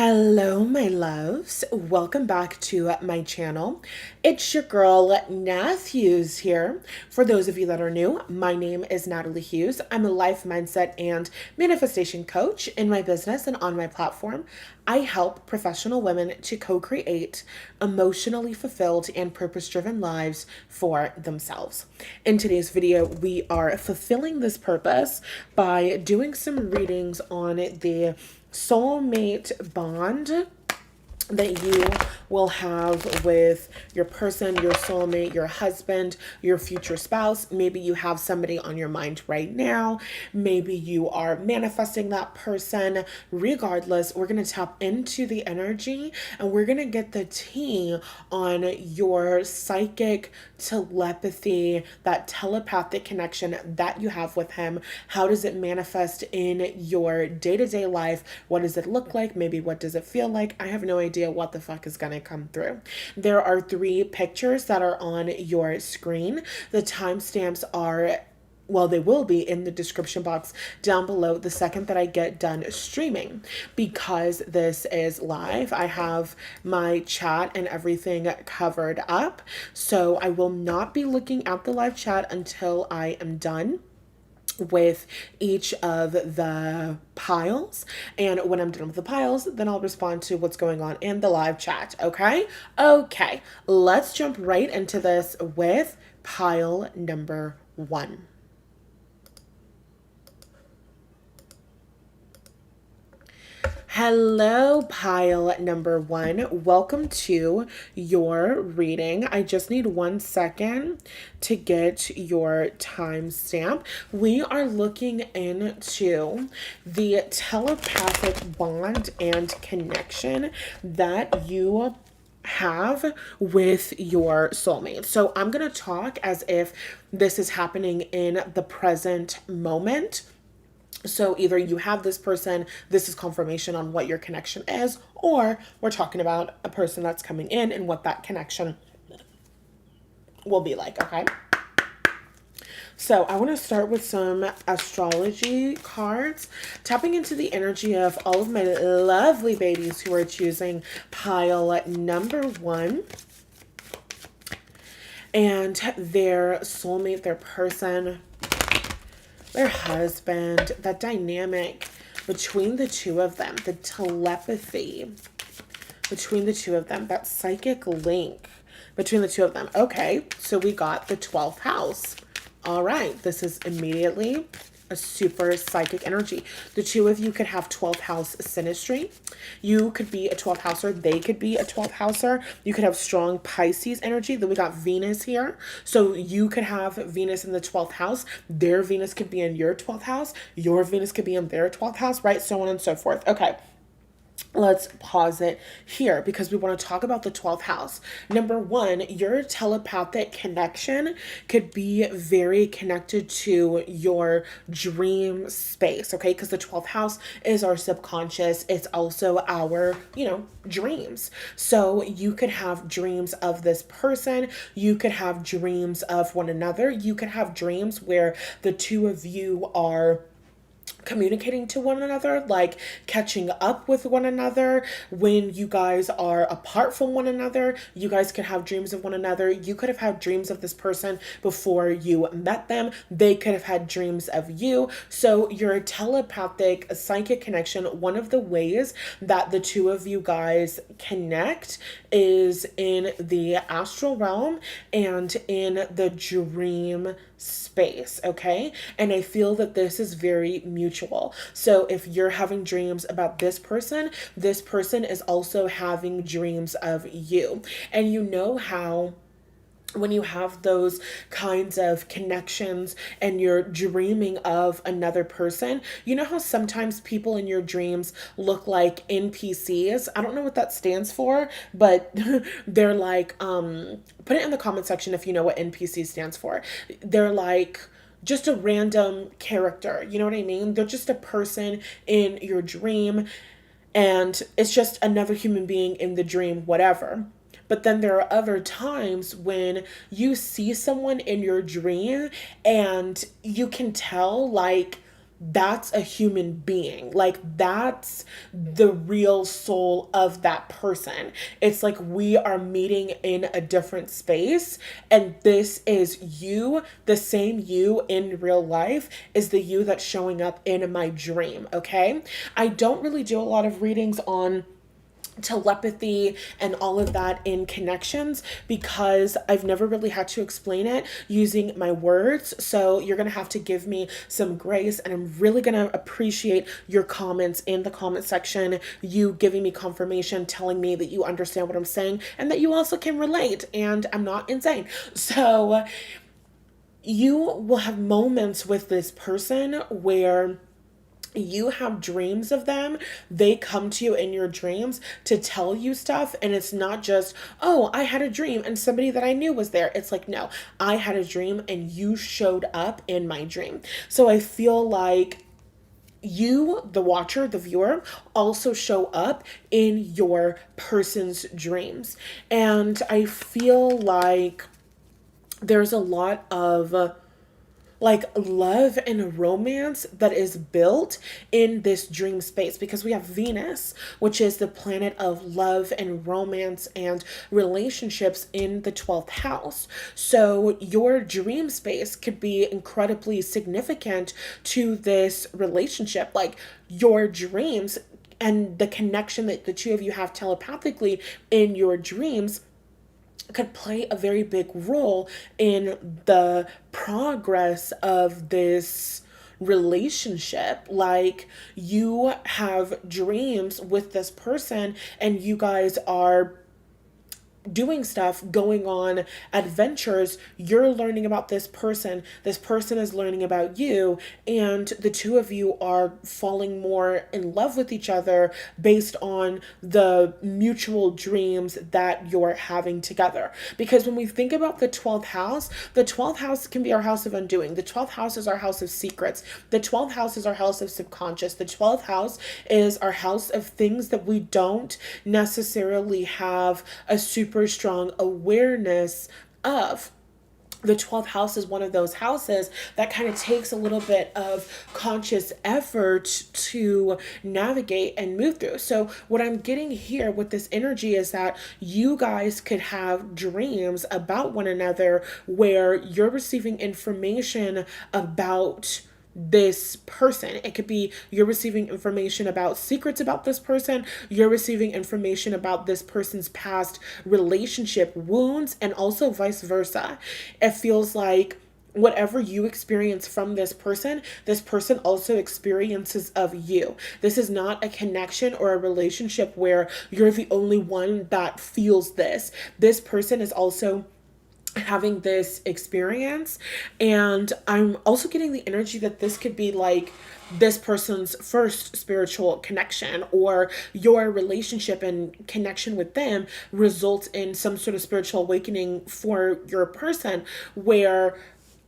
Hello, my loves. Welcome back to my channel. It's your girl, Nath Hughes here. For those of you that are new, my name is Natalie Hughes. I'm a life mindset and manifestation coach in my business and on my platform. I help professional women to co-create emotionally fulfilled and purpose-driven lives for themselves. In today's video, we are fulfilling this purpose by doing some readings on the soulmate bond that you will have with your person, your soulmate, your husband, your future spouse. Maybe you have somebody on your mind right now. Maybe you are manifesting that person. Regardless, we're going to tap into the energy and we're going to get the tea on your psychic telepathy, that telepathic connection that you have with him. How does it manifest in your day-to-day life? What does it look like? Maybe what does it feel like? I have no idea what the fuck is going to come through. There are 3 pictures that are on your screen. The timestamps are, well, they will be in the description box down below the second that I get done streaming. Because this is live, I have my chat and everything covered up. So I will not be looking at the live chat until I am done with each of the piles. And when I'm done with the piles, then I'll respond to what's going on in the live chat. Okay? Okay. Let's jump right into this with pile number 1. Hello, pile number 1. Welcome to your reading. I just need 1 second to get your timestamp. We are looking into the telepathic bond and connection that you have with your soulmate. So I'm going to talk as if this is happening in the present moment. So either you have this person, this is confirmation on what your connection is, or we're talking about a person that's coming in and what that connection will be like, okay? So I want to start with some astrology cards, tapping into the energy of all of my lovely babies who are choosing pile number 1. And their soulmate, their person, their husband, that dynamic between the two of them, the telepathy between the two of them, that psychic link between the two of them. Okay, so we got the 12th house. All right, this is immediately a super psychic energy. The two of you could have 12th house synastry. You could be a 12th houser. They could be a 12th houser. You could have strong Pisces energy. Then we got Venus here. So you could have Venus in the 12th house. Their Venus could be in your 12th house. Your Venus could be in their 12th house, right? So on and so forth. Okay. Let's pause it here because we want to talk about the 12th house. Number 1, your telepathic connection could be very connected to your dream space, okay? Because the 12th house is our subconscious. It's also our, dreams. So you could have dreams of this person. You could have dreams of one another. You could have dreams where the two of you are communicating to one another, like catching up with one another. When you guys are apart from one another, you guys could have dreams of one another. You could have had dreams of this person before you met them. They could have had dreams of you. So your telepathic psychic connection, one of the ways that the two of you guys connect is in the astral realm and in the dream space, okay? And I feel that this is very mutual. So if you're having dreams about this person is also having dreams of you. And you know how when you have those kinds of connections and you're dreaming of another person, you know how sometimes people in your dreams look like NPCs? I don't know what that stands for, but they're like, put it in the comment section if you know what NPC stands for. They're like just a random character, you know what I mean? They're just a person in your dream and it's just another human being in the dream, whatever. But then there are other times when you see someone in your dream and you can tell, like, that's a human being. Like, that's the real soul of that person. It's like we are meeting in a different space, and this is you, the same you in real life is the you that's showing up in my dream, okay? I don't really do a lot of readings on telepathy and all of that in connections because I've never really had to explain it using my words. So you're going to have to give me some grace, and I'm really going to appreciate your comments in the comment section, you giving me confirmation, telling me that you understand what I'm saying and that you also can relate and I'm not insane. So you will have moments with this person where you have dreams of them. They come to you in your dreams to tell you stuff. And it's not just, oh, I had a dream and somebody that I knew was there. It's like, no, I had a dream and you showed up in my dream. So I feel like you, the watcher, the viewer, also show up in your person's dreams. And I feel like there's a lot of like love and romance that is built in this dream space because we have Venus, which is the planet of love and romance and relationships in the 12th house. So your dream space could be incredibly significant to this relationship. Like your dreams and the connection that the two of you have telepathically in your dreams could play a very big role in the progress of this relationship. Like you have dreams with this person and you guys are doing stuff, going on adventures. You're learning about this person is learning about you, and the two of you are falling more in love with each other based on the mutual dreams that you're having together. Because when we think about the 12th house can be our house of undoing. The 12th house is our house of secrets. The 12th house is our house of subconscious. The 12th house is our house of things that we don't necessarily have a super strong awareness of. The 12th house is one of those houses that kind of takes a little bit of conscious effort to navigate and move through. So, what I'm getting here with this energy is that you guys could have dreams about one another where you're receiving information about this person. It could be you're receiving information about secrets about this person, you're receiving information about this person's past relationship wounds, and also vice versa. It feels like whatever you experience from this person also experiences of you. This is not a connection or a relationship where you're the only one that feels this. This person is also having this experience, and I'm also getting the energy that this could be like this person's first spiritual connection, or your relationship and connection with them results in some sort of spiritual awakening for your person, where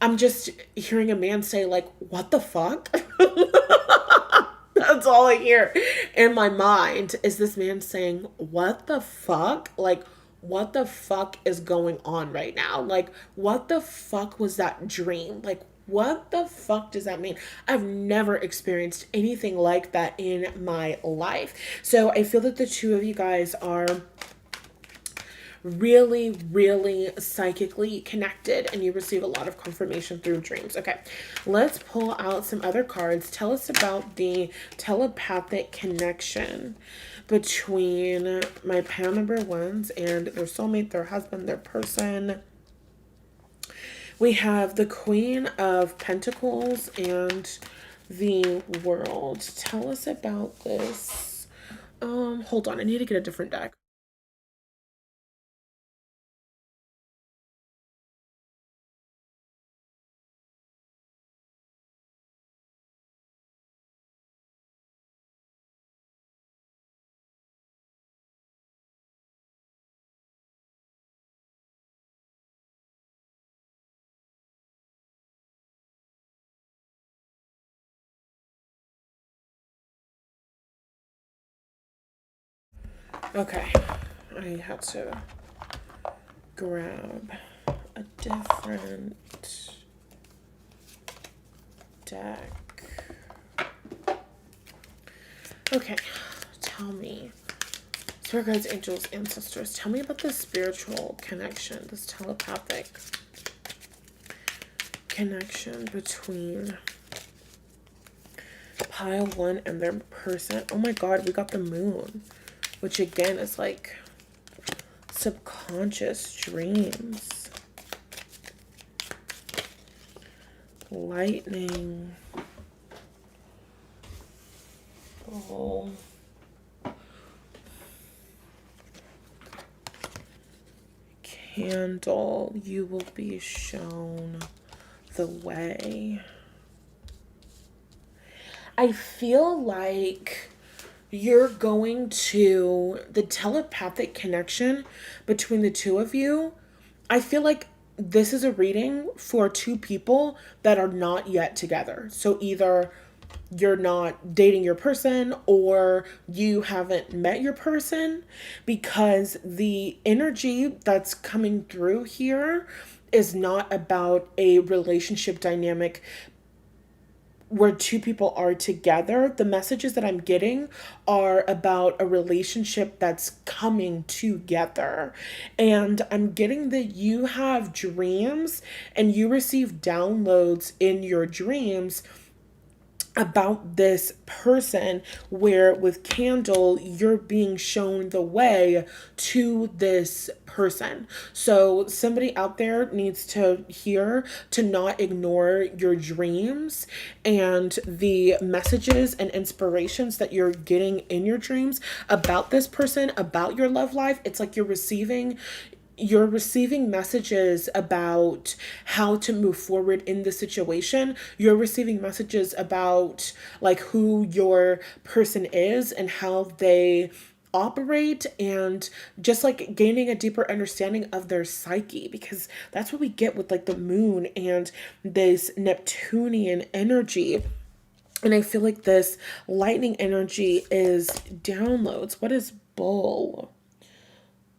I'm just hearing a man say like, what the fuck? That's all I hear in my mind is this man saying, what the fuck? Like, what the fuck is going on right now? Like, what the fuck was that dream? Like, what the fuck does that mean? I've never experienced anything like that in my life. So I feel that the two of you guys are really, really psychically connected, and you receive a lot of confirmation through dreams. Okay, let's pull out some other cards. Tell us about the telepathic connection between my pile number ones and their soulmate, their husband, their person. We have the Queen of Pentacles and the World. Tell us about this. Hold on, I need to get a different deck. Okay, I had to grab a different deck. Okay, tell me. Spirit guides, angels, ancestors. Tell me about this spiritual connection, this telepathic connection between pile one and their person. Oh my god, we got the moon, which again is like subconscious dreams. Lightning. Oh. Candle, you will be shown the way. I feel like you're going to the telepathic connection between the two of you. I feel like this is a reading for two people that are not yet together. So either you're not dating your person or you haven't met your person, because the energy that's coming through here is not about a relationship dynamic where two people are together. The messages that I'm getting are about a relationship that's coming together. And I'm getting that you have dreams and you receive downloads in your dreams about this person, where with candle you're being shown the way to this person. So somebody out there needs to hear to not ignore your dreams and the messages and inspirations that you're getting in your dreams about this person, about your love life. It's like you're receiving messages about how to move forward in the situation. You're receiving messages about like who your person is and how they operate, and just like gaining a deeper understanding of their psyche, because that's what we get with like the moon and this Neptunian energy. And I feel like this lightning energy is downloads. What is bull?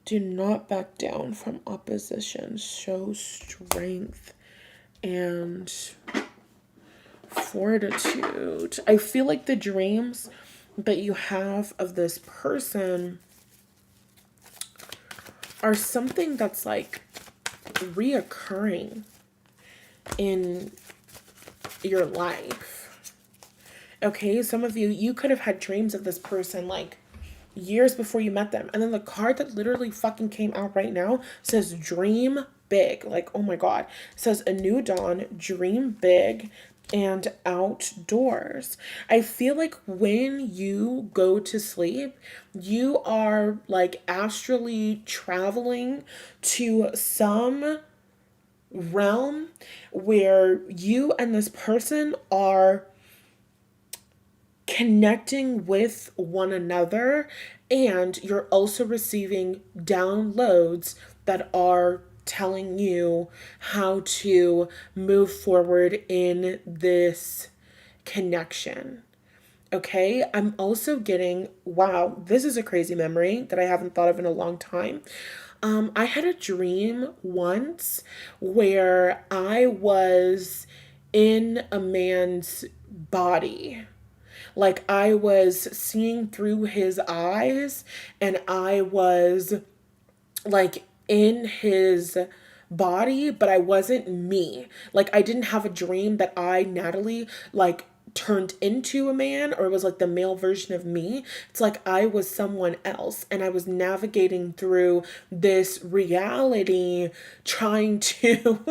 Do not back down from opposition. Show strength and fortitude. I feel like the dreams that you have of this person are something that's like reoccurring in your life. Okay, some of you could have had dreams of this person like years before you met them. And then the card that literally fucking came out right now says dream big. Like, oh my god. It says a new dawn, dream big, and outdoors. I feel like when you go to sleep, you are like astrally traveling to some realm where you and this person are connecting with one another, and you're also receiving downloads that are telling you how to move forward in this connection. Okay, I'm also getting, wow, this is a crazy memory that I haven't thought of in a long time. I had a dream once where I was in a man's body. Like I was seeing through his eyes, and I was like in his body, but I wasn't me. Like I didn't have a dream that I, Natalie, like turned into a man, or it was like the male version of me. It's like I was someone else, and I was navigating through this reality trying to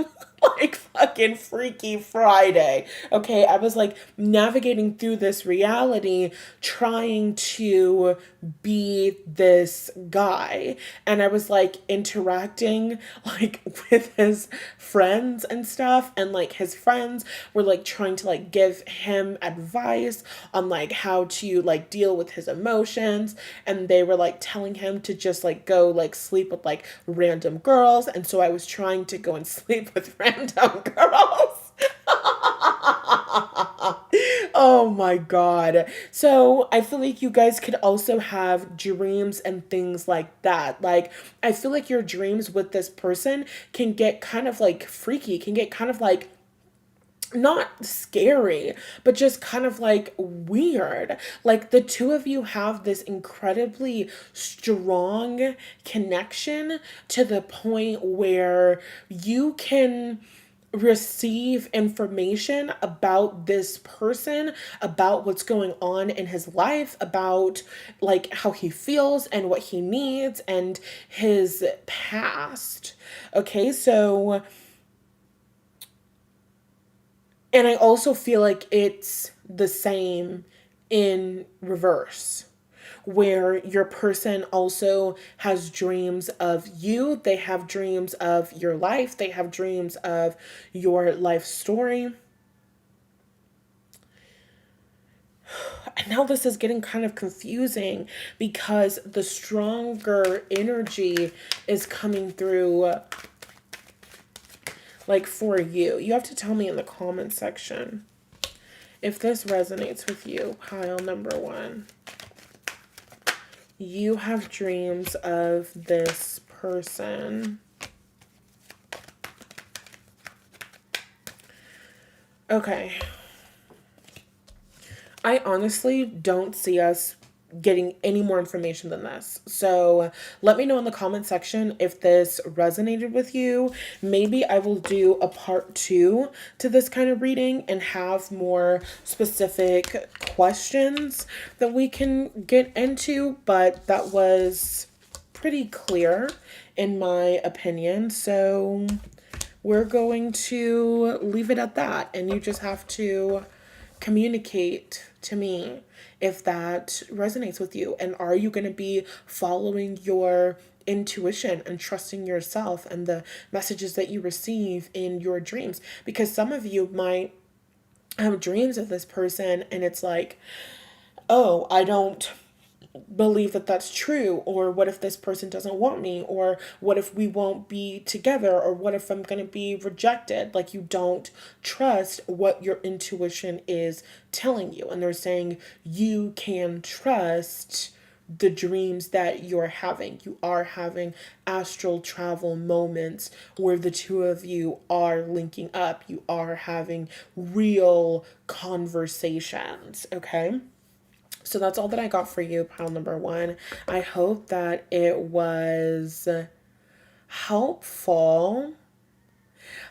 like fucking Freaky Friday. Okay, I was like navigating through this reality trying to be this guy, and I was like interacting like with his friends and stuff, and like his friends were like trying to like give him advice on like how to like deal with his emotions, and they were like telling him to just like go like sleep with like random girls, and so I was trying to go and sleep with random girls. Oh my god. So I feel like you guys could also have dreams and things like that. Like I feel like your dreams with this person can get kind of like freaky, can get kind of like not scary, but just kind of like weird. Like the two of you have this incredibly strong connection to the point where you can receive information about this person, about what's going on in his life, about like how he feels and what he needs and his past. Okay, so and I also feel like it's the same in reverse, where your person also has dreams of you, they have dreams of your life, they have dreams of your life story. And now this is getting kind of confusing because the stronger energy is coming through like for you. You have to tell me in the comment section if this resonates with you, pile number one. You have dreams of this person. Okay. I honestly don't see us getting any more information than this. So let me know in the comment section if this resonated with you. Maybe I will do a part 2 to this kind of reading and have more specific questions that we can get into, but that was pretty clear in my opinion. So we're going to leave it at that, and you just have to communicate to me if that resonates with you. And are you going to be following your intuition and trusting yourself and the messages that you receive in your dreams? Because some of you might have dreams of this person and it's like, oh, I don't believe that that's true, or what if this person doesn't want me, or what if we won't be together, or what if I'm going to be rejected. Like, you don't trust what your intuition is telling you, and they're saying you can trust the dreams that you're having. You are having astral travel moments where the two of you are linking up. You are having real conversations. Okay, so that's all that I got for you, pile number one. I hope that it was helpful.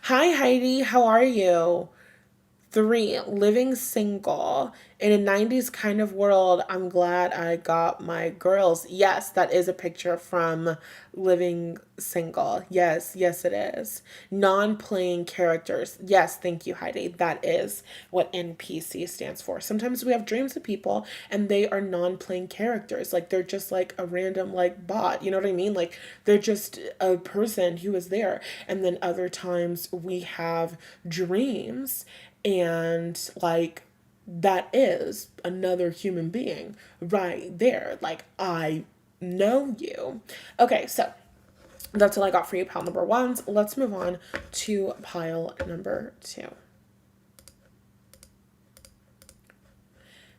Hi, Heidi. How are you? 3, living single. In a 90s kind of world, I'm glad I got my girls. Yes, that is a picture from Living Single. Yes, yes, it is. Non-playing characters. Yes, thank you, Heidi. That is what NPC stands for. Sometimes we have dreams of people and they are non-playing characters. Like, they're just like a random like bot. You know what I mean? Like, they're just a person who is there. And then other times we have dreams and like that is another human being right there. Like, I know you. Okay, so that's all I got for you, pile number ones. Let's move on to pile number 2.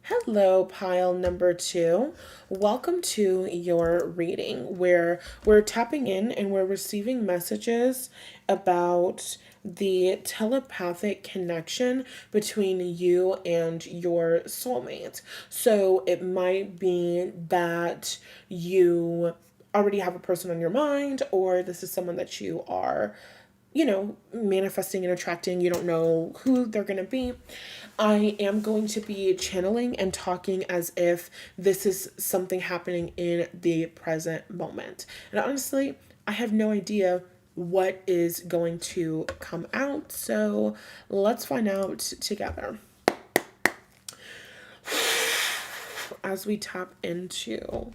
Hello, pile number 2. Welcome to your reading where we're tapping in and we're receiving messages about the telepathic connection between you and your soulmate. So it might be that you already have a person on your mind, or this is someone that you are, manifesting and attracting. You don't know who they're going to be. I am going to be channeling and talking as if this is something happening in the present moment. And honestly, I have no idea what is going to come out. So let's find out together. As we tap into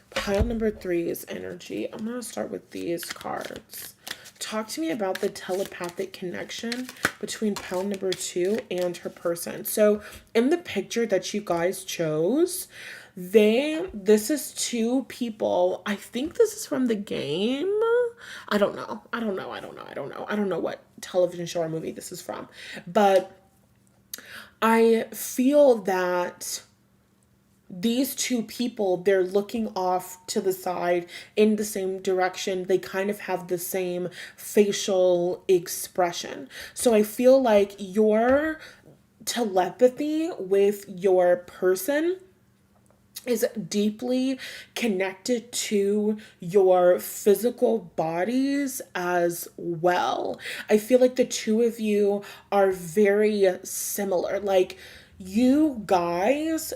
pile number 3's energy, I'm going to start with these cards. Talk to me about the telepathic connection between pile number 2 and her person. So in the picture that you guys chose, this is 2 people. I think this is from the game. I don't know. I don't know what television show or movie this is from. But I feel that these two people, they're looking off to the side in the same direction. They kind of have the same facial expression. So I feel like your telepathy with your person is deeply connected to your physical bodies as well. I feel like the two of you are very similar. Like, you guys,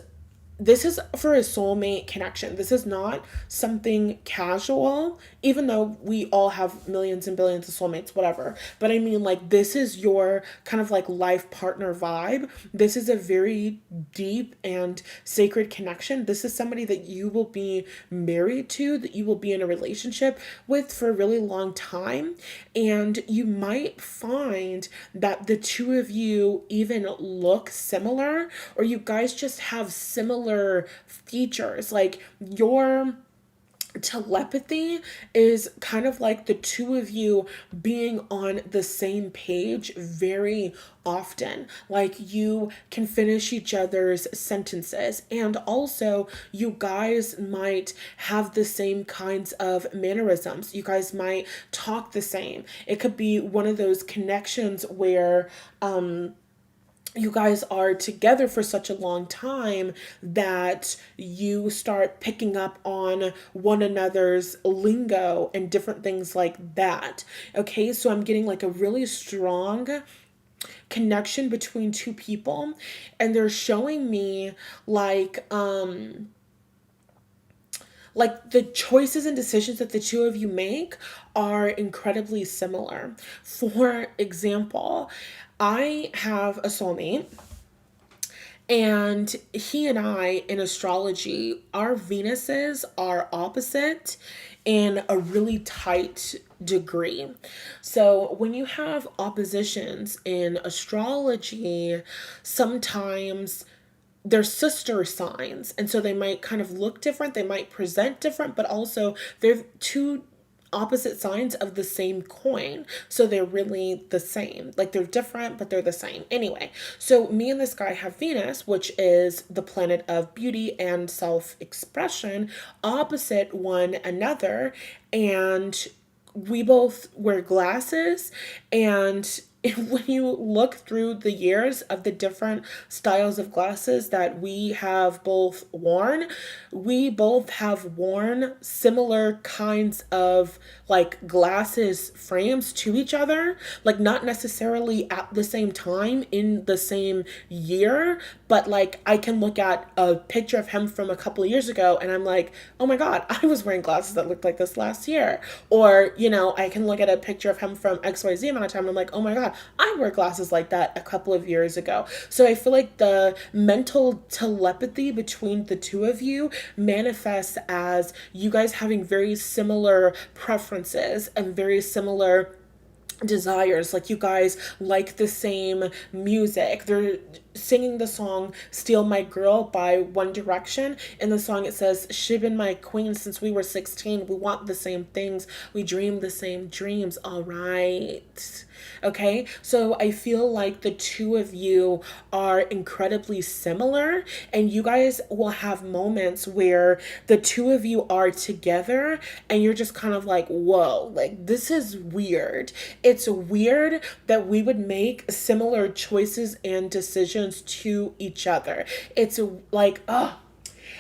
this is for a soulmate connection. This is not something casual, even though we all have millions and billions of soulmates, whatever. But I mean, like, this is your kind of like life partner vibe. This is a very deep and sacred connection. This is somebody that you will be married to, that you will be in a relationship with for a really long time. And you might find that the two of you even look similar, or you guys just have similar features. Like, your telepathy is kind of like the two of you being on the same page very often. Like, you can finish each other's sentences, and also you guys might have the same kinds of mannerisms. You guys might talk the same. It could be one of those connections where you guys are together for such a long time that you start picking up on one another's lingo and different things like that. Okay, so I'm getting like a really strong connection between two people, and they're showing me like the choices and decisions that the two of you make are incredibly similar. For example, I have a soulmate, and he and I, in astrology, our Venuses are opposite in a really tight degree. So when you have oppositions in astrology, sometimes they're sister signs. And so they might kind of look different, they might present different, but also they're two opposite sides of the same coin. So they're really the same. Like, they're different, but they're the same. Anyway, so me and this guy have Venus, which is the planet of beauty and self-expression, opposite one another. And we both wear glasses, and when you look through the years of the different styles of glasses that we have both worn, we both have worn similar kinds of like glasses frames to each other, like not necessarily at the same time in the same year, but like I can look at a picture of him from a couple of years ago and I'm like, oh my God, I was wearing glasses that looked like this last year. Or, I can look at a picture of him from XYZ amount of time and I'm like, oh my God, I wore glasses like that a couple of years ago. So I feel like the mental telepathy between the two of you manifests as you guys having very similar preferences and very similar desires. Like, you guys like the same music. They're singing the song Steal My Girl by One Direction. In the song it says, she been my queen since we were 16. We want the same things. We dream the same dreams. All right. Okay, so I feel like the two of you are incredibly similar, and you guys will have moments where the two of you are together and you're just kind of like, whoa, like this is weird. It's weird that we would make similar choices and decisions to each other. It's like,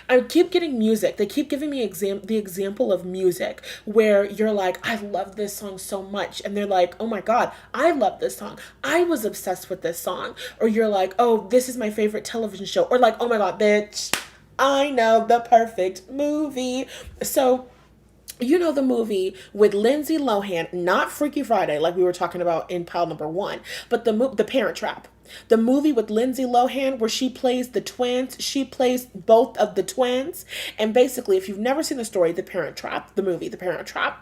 I keep getting music. They keep giving me the example of music where you're like, I love this song so much. And they're like, oh my God, I love this song. I was obsessed with this song. Or you're like, oh, this is my favorite television show. Or like, oh my God, bitch, I know the perfect movie. So, the movie with Lindsay Lohan, not Freaky Friday like we were talking about in pile number 1, but the Parent Trap. The movie with Lindsay Lohan where she plays the twins. She plays both of the twins. And basically, if you've never seen the story, The Parent Trap, the movie The Parent Trap,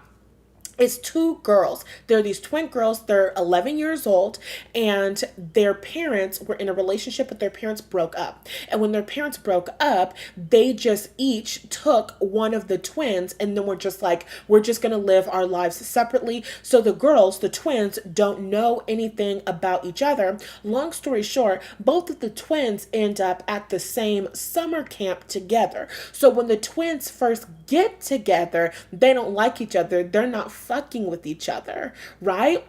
It's two girls. They're these twin girls. They're 11 years old, and their parents were in a relationship, but their parents broke up. And when their parents broke up, they just each took one of the twins, and then were just like, we're just going to live our lives separately. So the girls, the twins, don't know anything about each other. Long story short, both of the twins end up at the same summer camp together. So when the twins first get together, they don't like each other. They're not fucking with each other, right?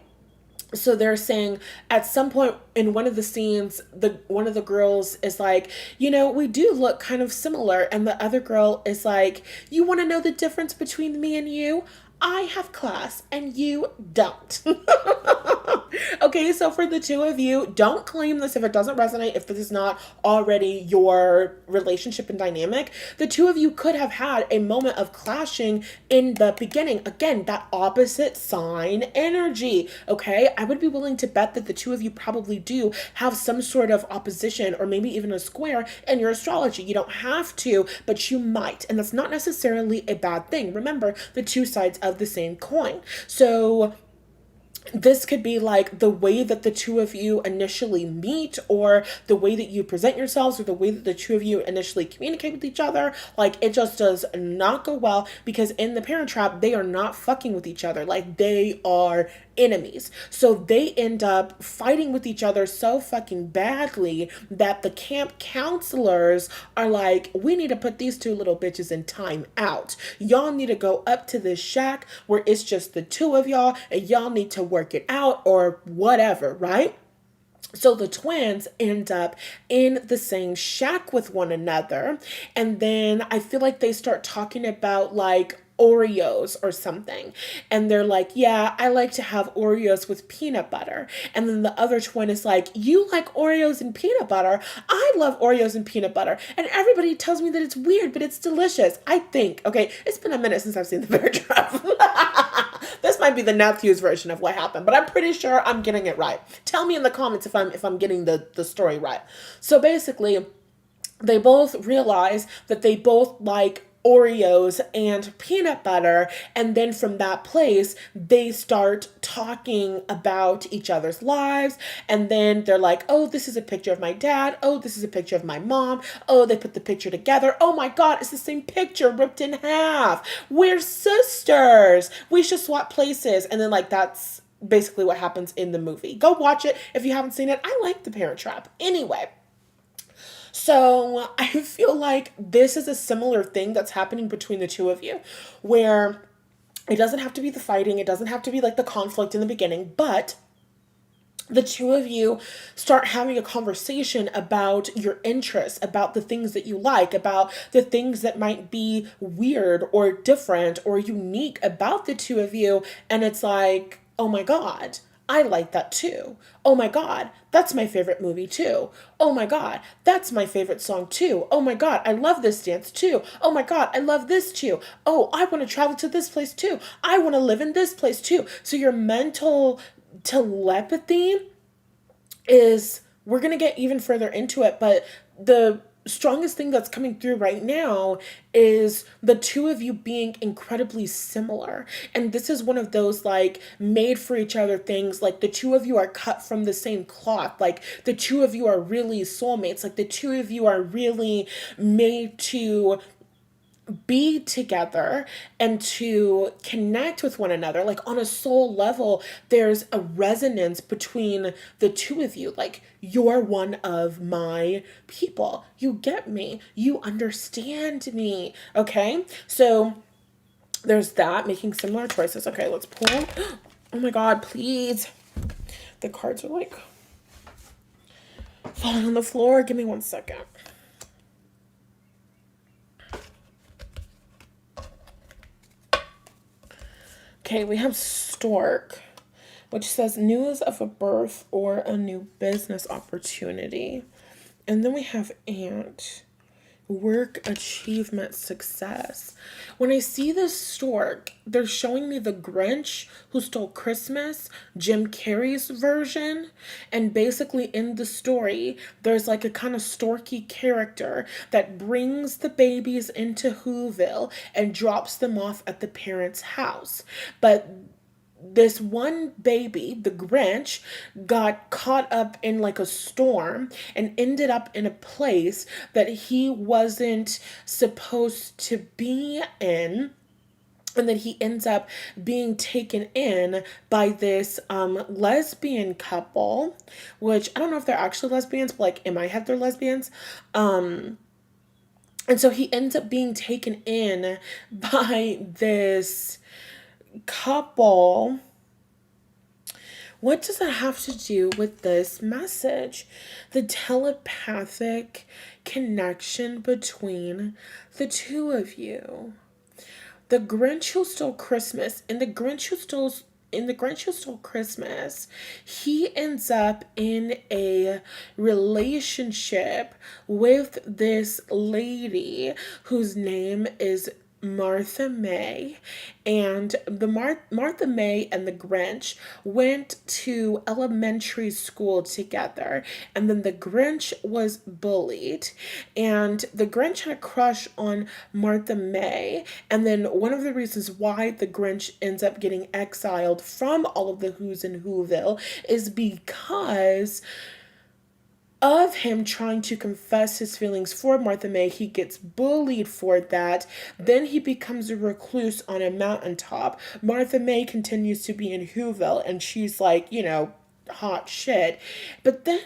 So they're saying at some point in one of the scenes, the one of the girls is like, we do look kind of similar, and the other girl is like, you want to know the difference between me and you? I have class and you don't. Okay, so for the two of you, don't claim this if it doesn't resonate, if this is not already your relationship and dynamic. The two of you could have had a moment of clashing in the beginning. Again, that opposite sign energy. Okay, I would be willing to bet that the two of you probably do have some sort of opposition or maybe even a square in your astrology. You don't have to, but you might. And that's not necessarily a bad thing. Remember, the two sides of the same coin. So this could be like the way that the two of you initially meet, or the way that you present yourselves, or the way that the two of you initially communicate with each other. Like, it just does not go well, because in the Parent Trap, they are not fucking with each other. Like, they are enemies. So they end up fighting with each other so fucking badly that the camp counselors are like, we need to put these two little bitches in time out. Y'all need to go up to this shack where it's just the two of y'all, and y'all need to work it out or whatever, right? So the twins end up in the same shack with one another. And then I feel like they start talking about like Oreos or something. And they're like, yeah, I like to have Oreos with peanut butter. And then the other twin is like, you like Oreos and peanut butter? I love Oreos and peanut butter. And everybody tells me that it's weird, but it's delicious. I think, okay, it's been a minute since I've seen the Bear Trap. This might be the Matthews version of what happened, but I'm pretty sure I'm getting it right. Tell me in the comments if I'm getting the story right. So basically, they both realize that they both like Oreos and peanut butter, and then from that place they start talking about each other's lives. And then they're like, oh, this is a picture of my dad, oh, this is a picture of my mom, oh, they put the picture together, oh my god, it's the same picture ripped in half, we're sisters, we should swap places. And then like that's basically what happens in the movie. Go watch it if you haven't seen it. I like The Parent Trap anyway. So I feel like this is a similar thing that's happening between the two of you, where it doesn't have to be the fighting, it doesn't have to be like the conflict in the beginning, but the two of you start having a conversation about your interests, about the things that you like, about the things that might be weird or different or unique about the two of you. And it's like, oh my God, I like that too. Oh my God, that's my favorite movie too. Oh my God, that's my favorite song too. Oh my God, I love this dance too. Oh my God, I love this too. Oh, I want to travel to this place too. I want to live in this place too. So your mental telepathy is, we're going to get even further into it, but the strongest thing that's coming through right now is the two of you being incredibly similar. And this is one of those like made for each other things. Like the two of you are cut from the same cloth. Like the two of you are really soulmates. Like the two of you are really made to be together and to connect with one another. Like on a soul level, there's a resonance between the two of you. Like, you're one of my people. You get me. You understand me. Okay? So there's that, making similar choices. Okay, let's pull. Oh my God, please. The cards are like falling on the floor. Give me 1 second. Okay, we have Stork, which says news of a birth or a new business opportunity. And then we have Ant, work, achievement, success. When I see this stork, they're showing me the Grinch Who Stole Christmas, Jim Carrey's version. And basically in the story, there's like a kind of storky character that brings the babies into Whoville and drops them off at the parents' house. But this one baby, the Grinch, got caught up in like a storm and ended up in a place that he wasn't supposed to be in. And then he ends up being taken in by this lesbian couple, which I don't know if they're actually lesbians, but like in my head they're lesbians. And so he ends up being taken in by this couple. What does that have to do with this message? The telepathic connection between the two of you. The Grinch Who Stole Christmas, and the Grinch Who Stole in the Grinch Who Stole Christmas, he ends up in a relationship with this lady whose name is Martha May, and the Martha May and the Grinch went to elementary school together, and then the Grinch was bullied, and the Grinch had a crush on Martha May, and then one of the reasons why the Grinch ends up getting exiled from all of the Who's in Whoville is because of him trying to confess his feelings for Martha May. He gets bullied for that. Then he becomes a recluse on a mountaintop. Martha May continues to be in Whoville, and she's like, hot shit. But then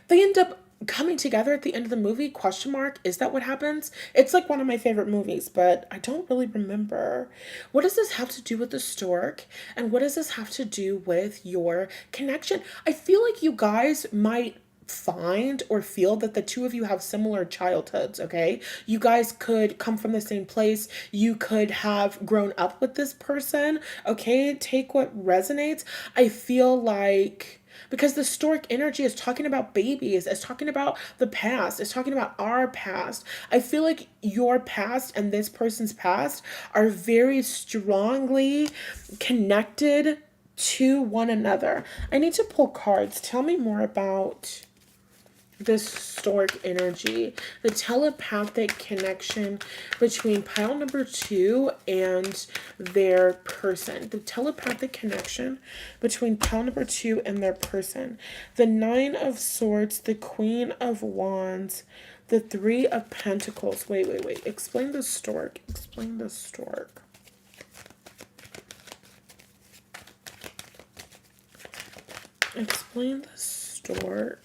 they end up coming together at the end of the movie, question mark. Is that what happens? It's like one of my favorite movies, but I don't really remember. What does this have to do with the stork? And what does this have to do with your connection? I feel like you guys might find or feel that the two of you have similar childhoods, okay? You guys could come from the same place. You could have grown up with this person, okay? Take what resonates. I feel like because the stork energy is talking about babies, it's talking about the past, it's talking about our past. I feel like your past and this person's past are very strongly connected to one another. I need to pull cards. Tell me more about this stork energy, the telepathic connection between pile number 2 and their person. The telepathic connection between pile number 2 and their person. The 9 of Swords, the Queen of Wands, the 3 of Pentacles. Wait. Explain the stork. Explain the stork. Explain the stork.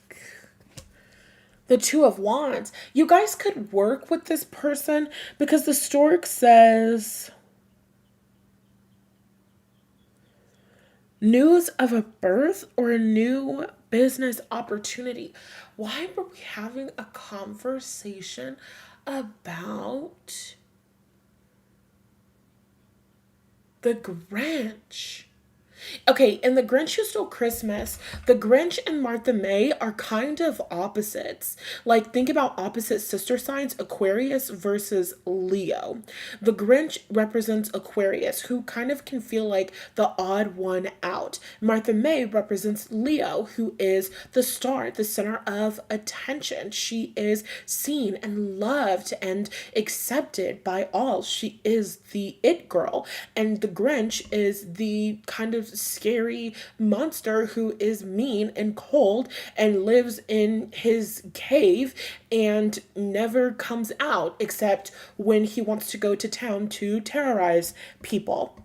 The 2 of Wands. You guys could work with this person because the stork says news of a birth or a new business opportunity. Why were we having a conversation about the Grinch? Okay, in The Grinch Who Stole Christmas, the Grinch and Martha May are kind of opposites. Like, think about opposite sister signs, Aquarius versus Leo. The Grinch represents Aquarius, who kind of can feel like the odd one out. Martha May represents Leo, who is the star, the center of attention. She is seen and loved and accepted by all. She is the it girl. And the Grinch is the kind of scary monster who is mean and cold and lives in his cave and never comes out except when he wants to go to town to terrorize people.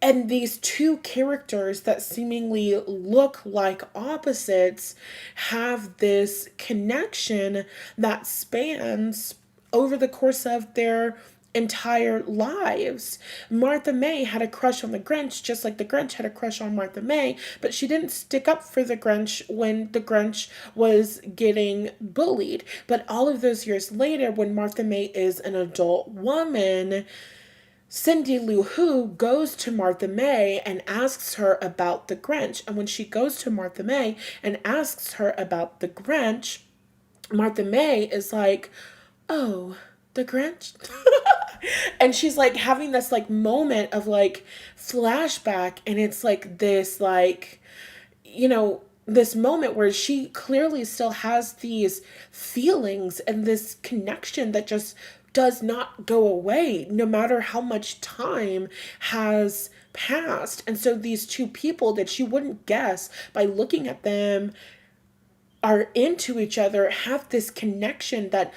And these two characters that seemingly look like opposites have this connection that spans over the course of their entire lives. Martha May had a crush on the Grinch, just like the Grinch had a crush on Martha May, but she didn't stick up for the Grinch when the Grinch was getting bullied. But all of those years later, when Martha May is an adult woman, Cindy Lou Who goes to Martha May and asks her about the Grinch. And when she goes to Martha May and asks her about the Grinch, Martha May is like, oh, the Grinch? And she's like having this like moment of like flashback, and it's like this like, this moment where she clearly still has these feelings and this connection that just does not go away no matter how much time has passed. And so these two people that you wouldn't guess by looking at them are into each other, have this connection that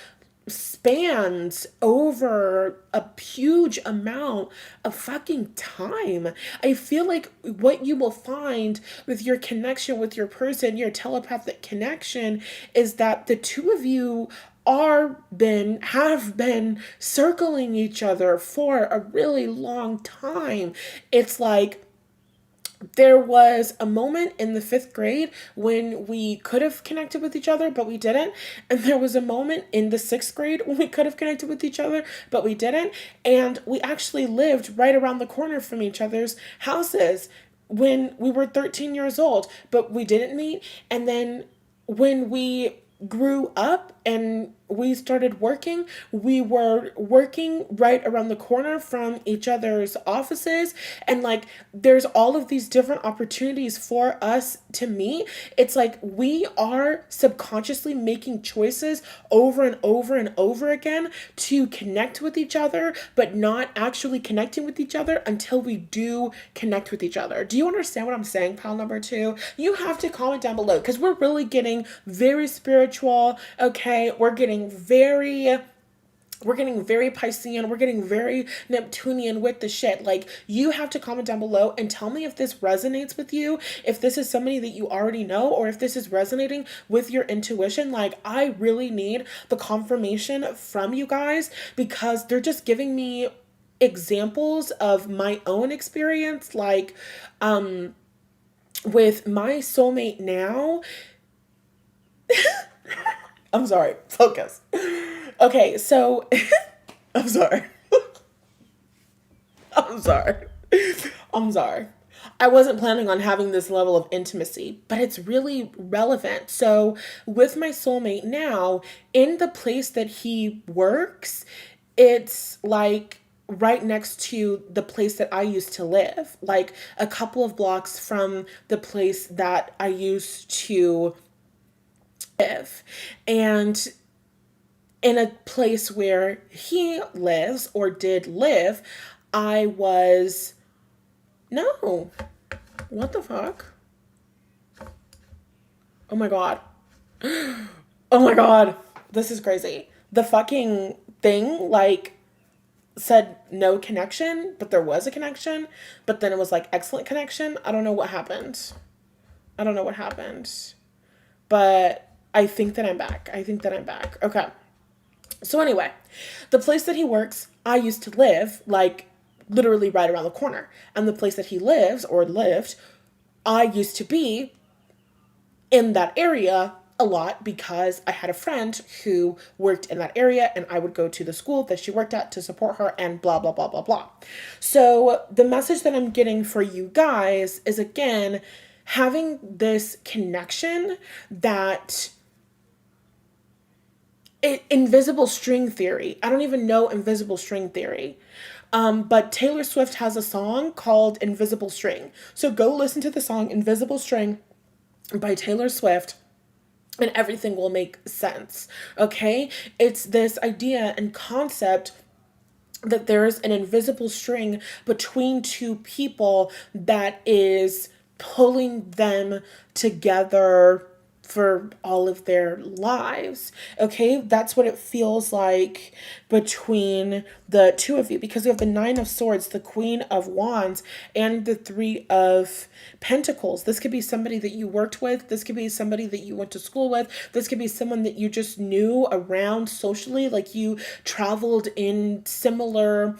spans over a huge amount of fucking time. I feel like what you will find with your connection with your person, your telepathic connection, is that the two of you have been circling each other for a really long time. It's like there was a moment in the fifth grade when we could have connected with each other, but we didn't. And there was a moment in the sixth grade when we could have connected with each other, but we didn't. And we actually lived right around the corner from each other's houses when we were 13 years old, but we didn't meet. And then when we grew up and we started working, we were working right around the corner from each other's offices. And like, there's all of these different opportunities for us to meet. It's like we are subconsciously making choices over and over and over again to connect with each other, but not actually connecting with each other until we do connect with each other. Do you understand what I'm saying, pal number two? You have to comment down below, because we're really getting very spiritual. Okay, we're getting very Piscean, we're getting very Neptunian with the shit. Like, you have to comment down below and tell me if this resonates with you, if this is somebody that you already know, or if this is resonating with your intuition. Like, I really need the confirmation from you guys, because they're just giving me examples of my own experience. Like, with my soulmate now, I'm sorry, focus. Okay, so I'm sorry. I'm sorry. I'm sorry. I wasn't planning on having this level of intimacy, but it's really relevant. So, with my soulmate now, in the place that he works, it's like right next to the place that I used to live, like a couple of blocks from the place that I used to live. And in a place where he lives or did live, I was, no, what the fuck? Oh my God. Oh my God. This is crazy. The fucking thing, like, said no connection, but there was a connection, but then it was like excellent connection. I don't know what happened. I don't know what happened. But I think that I'm back. I think that I'm back. Okay. So anyway, the place that he works, I used to live, like, literally right around the corner. And the place that he lives or lived, I used to be in that area a lot because I had a friend who worked in that area, and I would go to the school that she worked at to support her, and blah, blah, blah, blah, blah. So the message that I'm getting for you guys is, again, having this connection that invisible string theory. I don't even know invisible string theory. But Taylor Swift has a song called Invisible String. So go listen to the song Invisible String by Taylor Swift, and everything will make sense. Okay? It's this idea and concept that there's an invisible string between two people that is pulling them together for all of their lives. Okay, that's what it feels like between the two of you, because we have the Nine of Swords, the Queen of Wands, and the Three of Pentacles. This could be somebody that you worked with. This could be somebody that you went to school with. This could be someone that you just knew around socially, like you traveled in similar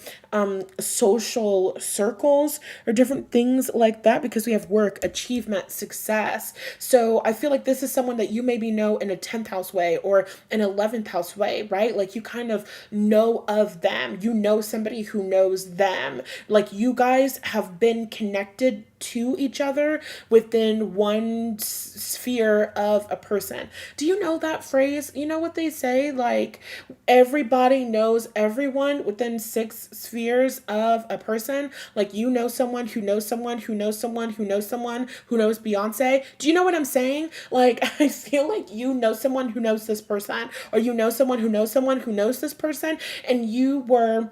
social circles or different things like that, because we have work, achievement, success. So I feel like this is someone that you maybe know in a 10th house way or an 11th house way, right? Like, you kind of know of them. You know somebody who knows them. Like, you guys have been connected to each other within one sphere of a person. Do you know that phrase? You know what they say? Like, everybody knows everyone within 6 spheres of a person. Like, you know someone who knows someone who knows someone who knows someone who knows Beyonce. Do you know what I'm saying? Like, I feel like you know someone who knows this person, or you know someone who knows someone who knows this person, and you were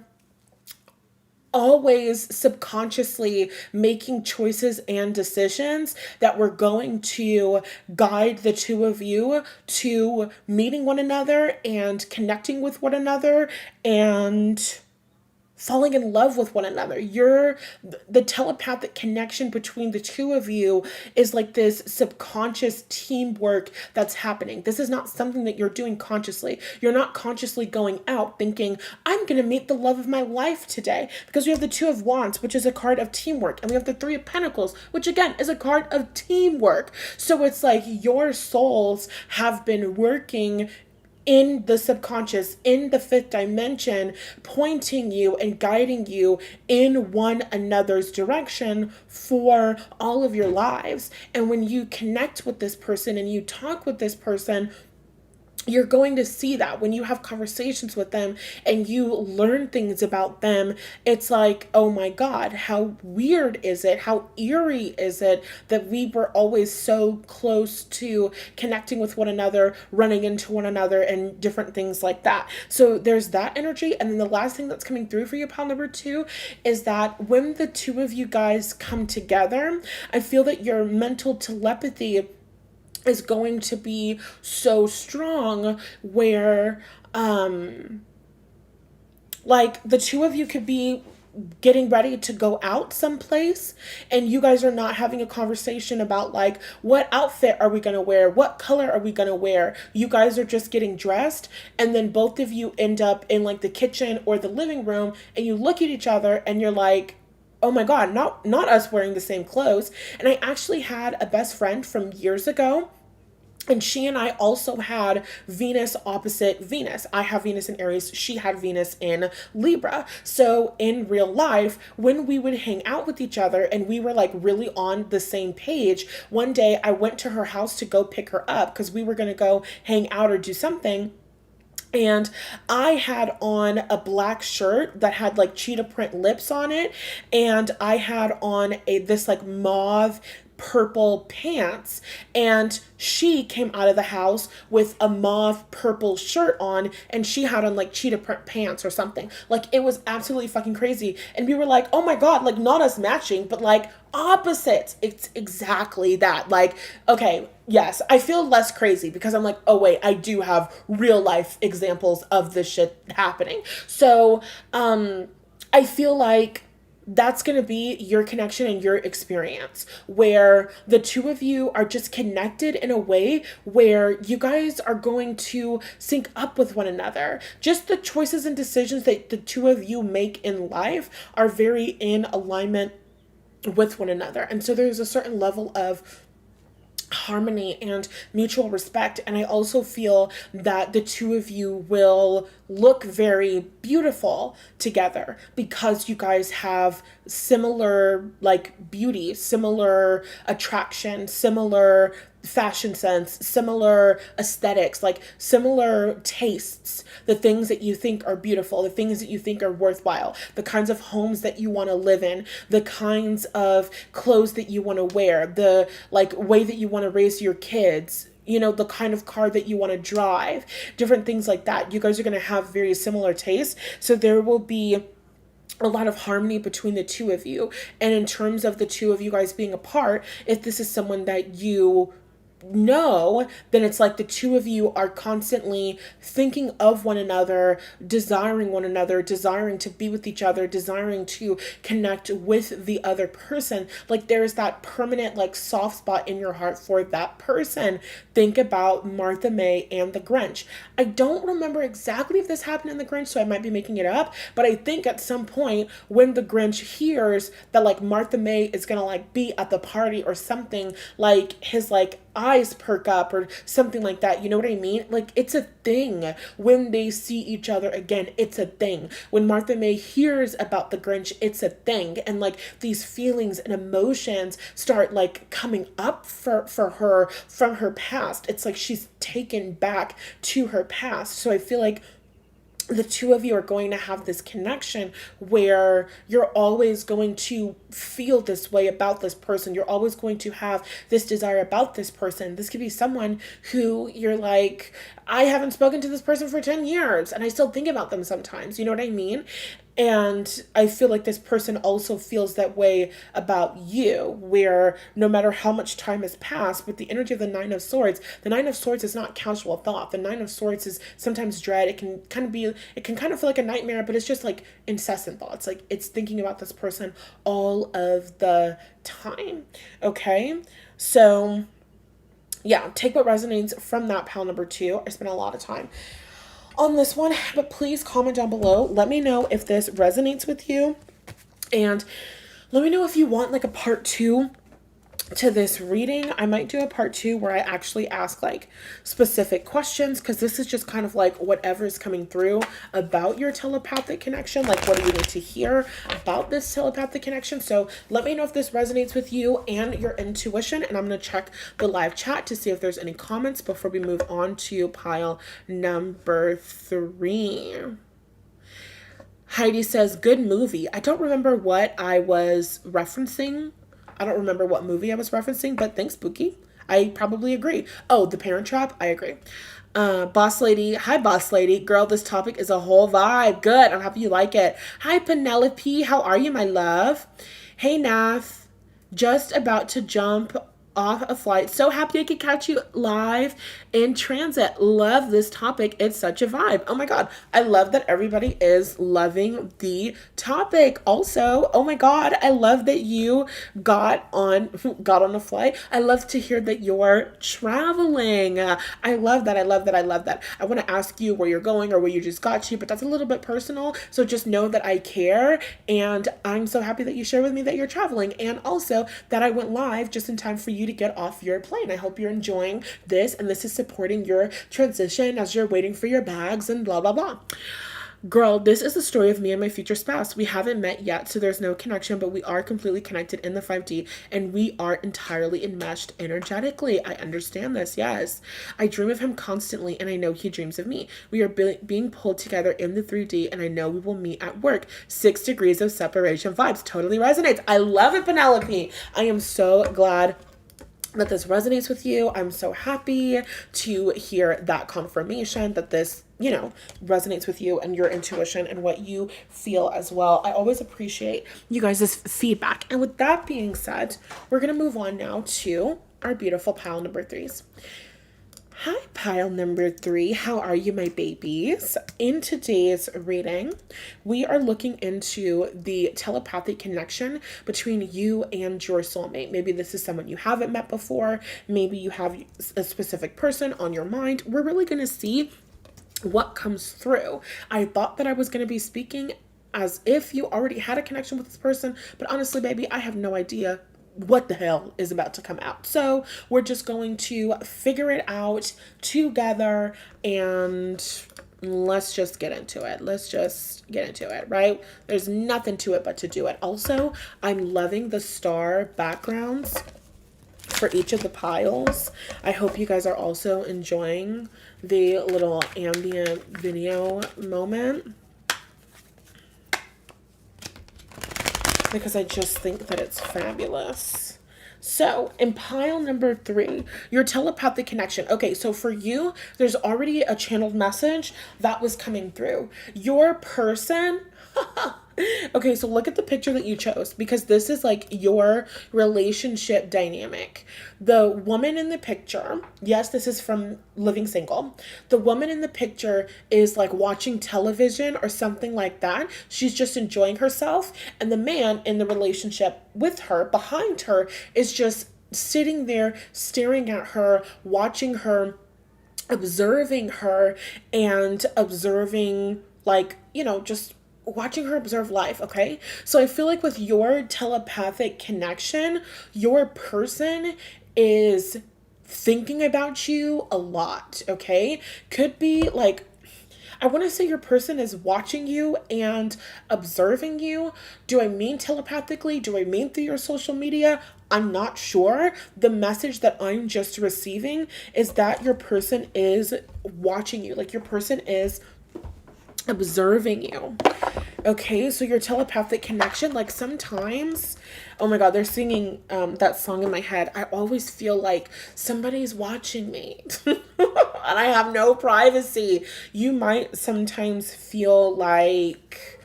always subconsciously making choices and decisions that were going to guide the two of you to meeting one another and connecting with one another and falling in love with one another. The telepathic connection between the two of you is like this subconscious teamwork that's happening. This is not something that you're doing consciously. You're not consciously going out thinking, I'm going to meet the love of my life today, because we have the Two of Wands, which is a card of teamwork, and we have the Three of Pentacles, which again is a card of teamwork. So it's like your souls have been working in the subconscious, in the fifth dimension, pointing you and guiding you in one another's direction for all of your lives. And when you connect with this person and you talk with this person, you're going to see that when you have conversations with them and you learn things about them. It's like, oh my God, how weird is it? How eerie is it that we were always so close to connecting with one another, running into one another, and different things like that. So there's that energy. And then the last thing that's coming through for you, pile number 2, is that when the two of you guys come together, I feel that your mental telepathy is going to be so strong where like the two of you could be getting ready to go out someplace and you guys are not having a conversation about like, what outfit are we going to wear? What color are we going to wear? You guys are just getting dressed, and then both of you end up in like the kitchen or the living room, and you look at each other and you're like, oh my God, not us wearing the same clothes. And I actually had a best friend from years ago, and she and I also had Venus opposite Venus. I have Venus in Aries. She had Venus in Libra. So in real life, when we would hang out with each other and we were like really on the same page, one day I went to her house to go pick her up because we were going to go hang out or do something. And I had on a black shirt that had like cheetah print lips on it. And I had on this like mauve purple pants, and she came out of the house with a mauve purple shirt on, and she had on like cheetah print pants or something. Like, it was absolutely fucking crazy. And we were like, oh my God, like not us matching, but like opposites. It's exactly that. Like, okay, yes, I feel less crazy because I'm like, oh wait, I do have real life examples of this shit happening. So I feel like that's going to be your connection and your experience, where the two of you are just connected in a way where you guys are going to sync up with one another. Just the choices and decisions that the two of you make in life are very in alignment with one another. And so there's a certain level of harmony and mutual respect. And I also feel that the two of you will look very beautiful together because you guys have similar like beauty, similar attraction, similar fashion sense, similar aesthetics, like similar tastes, the things that you think are beautiful, the things that you think are worthwhile, the kinds of homes that you want to live in, the kinds of clothes that you want to wear, the like way that you want to raise your kids, you know, the kind of car that you want to drive, different things like that. You guys are going to have very similar tastes. So there will be a lot of harmony between the two of you. And in terms of the two of you guys being apart, if this is someone that you know, then it's like the two of you are constantly thinking of one another, desiring one another, desiring to be with each other, desiring to connect with the other person. Like there's that permanent like soft spot in your heart for that person. Think about Martha May and the Grinch. I don't remember exactly if this happened in the Grinch, so I might be making it up, but I think at some point when the Grinch hears that like Martha May is gonna like be at the party or something, like his like eyes perk up or something like that. You know what I mean? Like, it's a thing when they see each other again. It's a thing. When Martha May hears about the Grinch, it's a thing. And like these feelings and emotions start like coming up for her from her past. It's like she's taken back to her past. So I feel like the two of you are going to have this connection where you're always going to feel this way about this person. You're always going to have this desire about this person. This could be someone who you're like, I haven't spoken to this person for 10 years and I still think about them sometimes. You know what I mean? And I feel like this person also feels that way about you, where no matter how much time has passed, with the energy of the Nine of Swords is not casual thought. The Nine of Swords is sometimes dread. It can kind of feel like a nightmare, but it's just like incessant thoughts. Like it's thinking about this person all of the time. Okay. So yeah, take what resonates from that, pile number 2. I spent a lot of time on this one, but please comment down below. Let me know if this resonates with you, and let me know if you want like a part 2 to this reading. I might do a part 2 where I actually ask like specific questions, because this is just kind of like whatever is coming through about your telepathic connection. Like, what do you need to hear about this telepathic connection? So let me know if this resonates with you and your intuition, and I'm going to check the live chat to see if there's any comments before we move on to pile number 3. Heidi says, good movie. I don't remember what I was referencing. I don't remember what movie I was referencing, but thanks, Spooky. I probably agree. Oh, The Parent Trap? I agree. Boss Lady. Hi, Boss Lady. Girl, this topic is a whole vibe. Good. I'm happy you like it. Hi, Penelope. How are you, my love? Hey, Nath. Just about to jump off a flight. So happy I could catch you live in transit. Love this topic. It's such a vibe. Oh my God. I love that everybody is loving the topic. Also, oh my God, I love that you got on a flight. I love to hear that you're traveling. I love that. I love that. I love that. I want to ask you where you're going or where you just got to, but that's a little bit personal. So just know that I care, and I'm so happy that you share with me that you're traveling, and also that I went live just in time for you to get off your plane. I hope you're enjoying this, and this is supporting your transition as you're waiting for your bags and blah, blah, blah. Girl, this is the story of me and my future spouse. We haven't met yet, so there's no connection, but we are completely connected in the 5D, and we are entirely enmeshed energetically. I understand this, yes. I dream of him constantly, and I know he dreams of me. We are being pulled together in the 3D, and I know we will meet at work. 6 degrees of separation vibes. Totally resonates. I love it, Penelope. I am so glad that this resonates with you. I'm so happy to hear that confirmation that this, resonates with you and your intuition and what you feel as well. I always appreciate you guys' feedback. And with that being said, we're going to move on now to our beautiful pile number 3s. Hi, pile number 3. How are you, my babies? In today's reading, we are looking into the telepathic connection between you and your soulmate. Maybe this is someone you haven't met before. Maybe you have a specific person on your mind. We're really going to see what comes through. I thought that I was going to be speaking as if you already had a connection with this person, but honestly, baby, I have no idea what the hell is about to come out. So we're just going to figure it out together, and let's just get into it. Right? There's nothing to it but to do it. Also, I'm loving the star backgrounds for each of the piles. I hope you guys are also enjoying the little ambient video moment, because I just think that it's fabulous. So in pile number 3, your telepathic connection. Okay, so for you, there's already a channeled message that was coming through. Your person, okay, so look at the picture that you chose, because this is like your relationship dynamic. The woman in the picture, yes, this is from Living Single. The woman in the picture is like watching television or something like that. She's just enjoying herself. And the man in the relationship with her, behind her, is just sitting there staring at her, watching her, observing her, and observing, like, just watching her observe life. Okay, so I feel like with your telepathic connection, your person is thinking about you a lot, okay? Could be like, I want to say your person is watching you and observing you. Do I mean telepathically? Do I mean through your social media? I'm not sure. The message that I'm just receiving is that your person is watching you. Like your person is observing you. Okay, so your telepathic connection, like sometimes, oh my God, they're singing that song in my head. I always feel like somebody's watching me and I have no privacy. You might sometimes feel like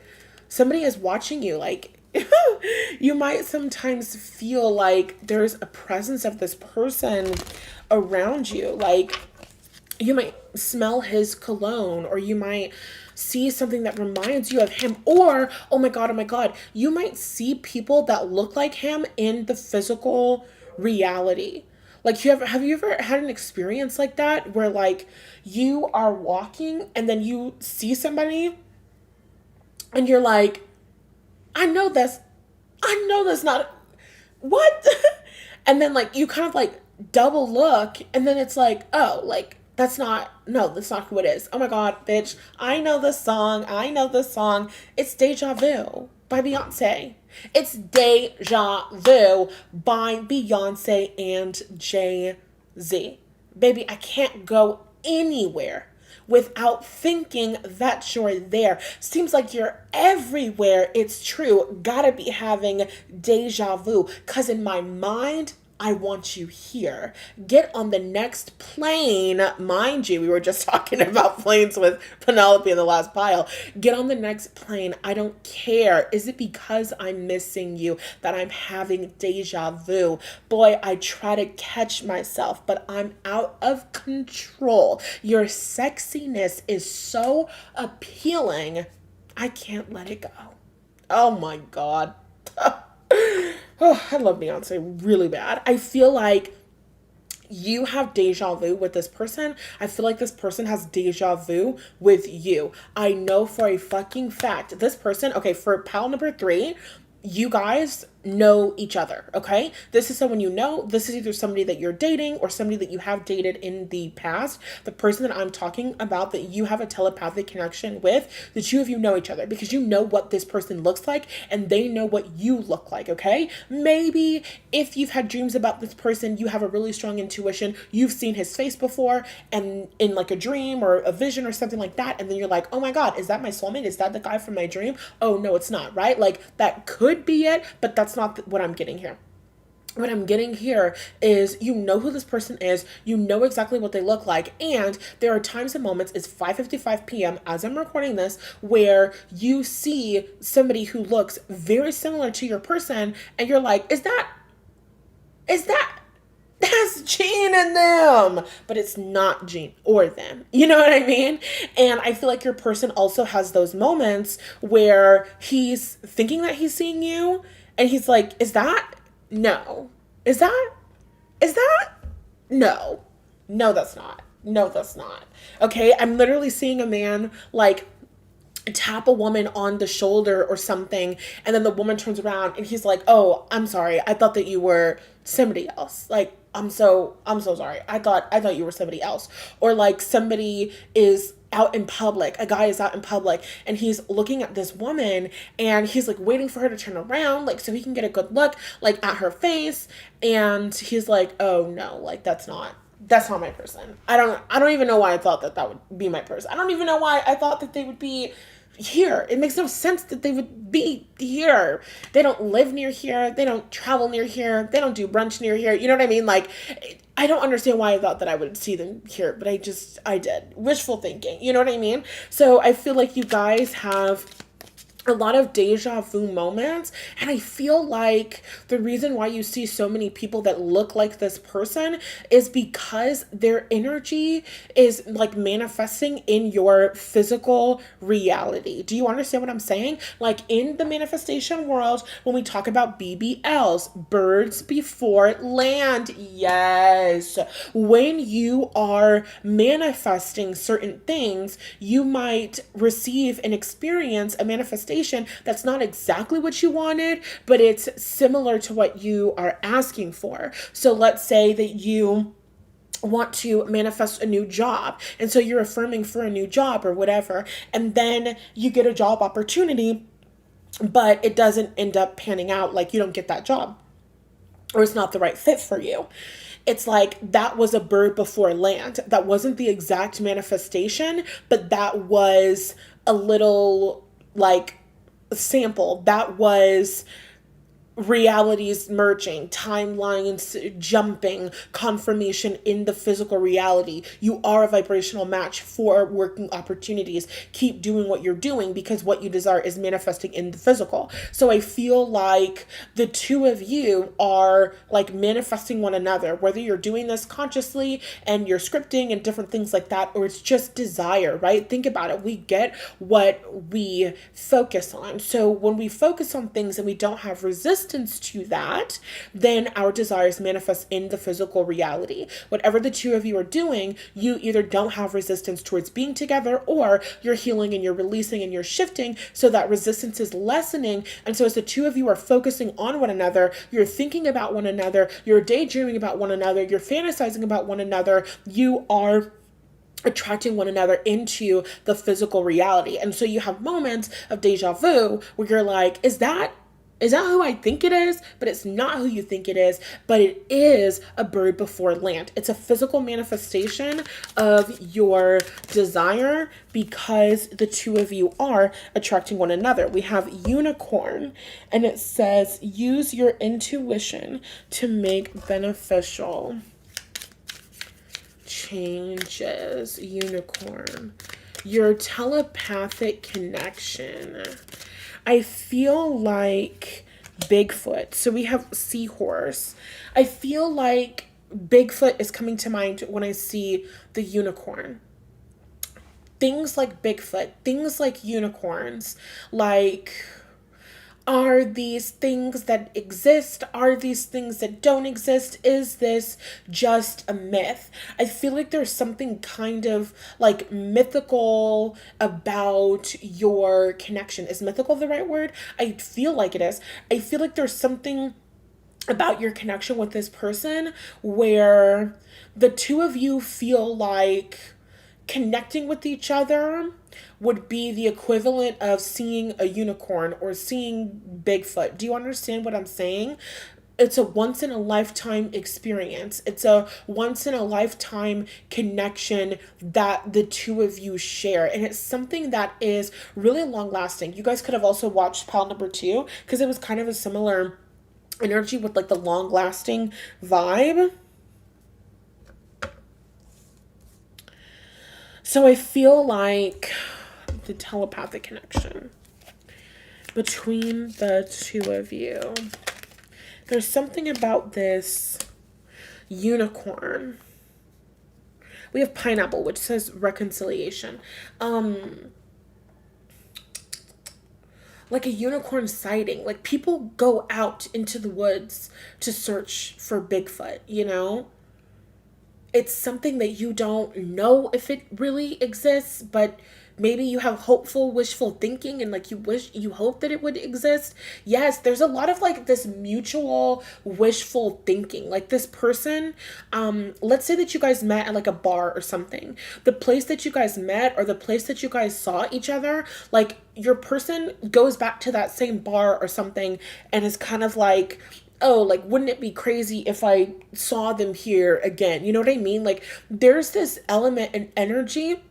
somebody is watching you. Like, you might sometimes feel like there's a presence of this person around you. Like, you might smell his cologne, or you might see something that reminds you of him, or oh my god, you might see people that look like him in the physical reality. Like, have you ever had an experience like that where like you are walking and then you see somebody and you're like, I know this not what? And then like you kind of like double look and then it's like, oh, like that's not who it is. Oh my God, bitch. I know this song. I know this song. It's Deja Vu by Beyonce. It's Deja Vu by Beyonce and Jay-Z. Baby, I can't go anywhere without thinking that you're there. Seems like you're everywhere. It's true. Gotta be having deja vu. Cause in my mind, I want you here. Get on the next plane. Mind you, we were just talking about planes with Penelope in the last pile. Get on the next plane. I don't care. Is it because I'm missing you that I'm having deja vu? Boy, I try to catch myself, but I'm out of control. Your sexiness is so appealing. I can't let it go. Oh my God. Oh, I love Beyonce really bad. I feel like you have deja vu with this person. I feel like this person has deja vu with you. I know for a fucking fact this person, okay, for pal number 3, you guys know each other, okay? This is someone you know. This is either somebody that you're dating or somebody that you have dated in the past. The person that I'm talking about that you have a telepathic connection with, the two of you know each other because you know what this person looks like and they know what you look like, okay? Maybe if you've had dreams about this person, you have a really strong intuition. You've seen his face before and in like a dream or a vision or something like that. And then you're like, oh my God, is that my soulmate? Is that the guy from my dream? Oh no, it's not, right? Like that could be it, but that's not what I'm getting here. What I'm getting here is you know who this person is, you know exactly what they look like, and there are times and moments, it's 5:55 p.m. as I'm recording this, where you see somebody who looks very similar to your person, and you're like, that's Gene and them, but it's not Gene or them. You know what I mean? And I feel like your person also has those moments where he's thinking that he's seeing you and he's like, is that? No. Is that? No. No, that's not. No, that's not. Okay. I'm literally seeing a man like tap a woman on the shoulder or something, and then the woman turns around and he's like, oh, I'm sorry, I thought that you were somebody else. Like, I'm so sorry, I thought you were somebody else. Or like somebody is out in public, a guy is out in public and he's looking at this woman and he's like waiting for her to turn around, like so he can get a good look like at her face, and he's like, oh no, like that's not my person. I don't even know why I thought that would be my person. I don't even know why I thought that they would be here. It makes no sense that they would be here. They don't live near here. They don't travel near here. They don't do brunch near here. You know what I mean? Like, I don't understand why I thought that I would see them here, but I did. Wishful thinking. You know what I mean? So I feel like you guys have a lot of deja vu moments, and I feel like the reason why you see so many people that look like this person is because their energy is like manifesting in your physical reality. Do you understand what I'm saying? Like in the manifestation world, when we talk about BBLs, birds before land, yes, when you are manifesting certain things, you might receive and experience a manifestation that's not exactly what you wanted, but it's similar to what you are asking for. So let's say that you want to manifest a new job. And so you're affirming for a new job or whatever. And then you get a job opportunity, but it doesn't end up panning out. Like you don't get that job, or it's not the right fit for you. It's like that was a bird before land. That wasn't the exact manifestation, but that was a little like sample. That was realities merging, timelines jumping, confirmation in the physical reality. You are a vibrational match for working opportunities. Keep doing what you're doing, because what you desire is manifesting in the physical. So I feel like the two of you are like manifesting one another, whether you're doing this consciously and you're scripting and different things like that, or it's just desire, right? Think about it. We get what we focus on. So when we focus on things and we don't have resistance to that, then our desires manifest in the physical reality. Whatever the two of you are doing, you either don't have resistance towards being together, or you're healing and you're releasing and you're shifting, so that resistance is lessening. And so as the two of you are focusing on one another, you're thinking about one another, you're daydreaming about one another, you're fantasizing about one another, you are attracting one another into the physical reality. And so you have moments of deja vu where you're like, is that who I think it is? But it's not who you think it is, but it is a bird before land. It's a physical manifestation of your desire, because the two of you are attracting one another. We have unicorn, and it says, use your intuition to make beneficial changes. Unicorn. Your telepathic connection. I feel like Bigfoot. So we have seahorse. I feel like Bigfoot is coming to mind when I see the unicorn. Things like Bigfoot, things like unicorns, like, are these things that exist? Are these things that don't exist? Is this just a myth? I feel like there's something kind of like mythical about your connection. Is mythical the right word? I feel like it is. I feel like there's something about your connection with this person where the two of you feel like connecting with each other would be the equivalent of seeing a unicorn or seeing Bigfoot. Do you understand what I'm saying? It's a once in a lifetime experience. It's a once in a lifetime connection that the two of you share. And it's something that is really long lasting. You guys could have also watched pile number 2, because it was kind of a similar energy with like the long lasting vibe. So I feel like the telepathic connection between the two of you. There's something about this unicorn. We have pineapple, which says reconciliation. Like a unicorn sighting. Like people go out into the woods to search for Bigfoot, you know? It's something that you don't know if it really exists, but maybe you have hopeful, wishful thinking, and like you hope that it would exist. Yes, there's a lot of like this mutual wishful thinking. Like this person, let's say that you guys met at like a bar or something. The place that you guys met, or the place that you guys saw each other, like your person goes back to that same bar or something and is kind of like, oh, like, wouldn't it be crazy if I saw them here again? You know what I mean? Like, there's this element and energy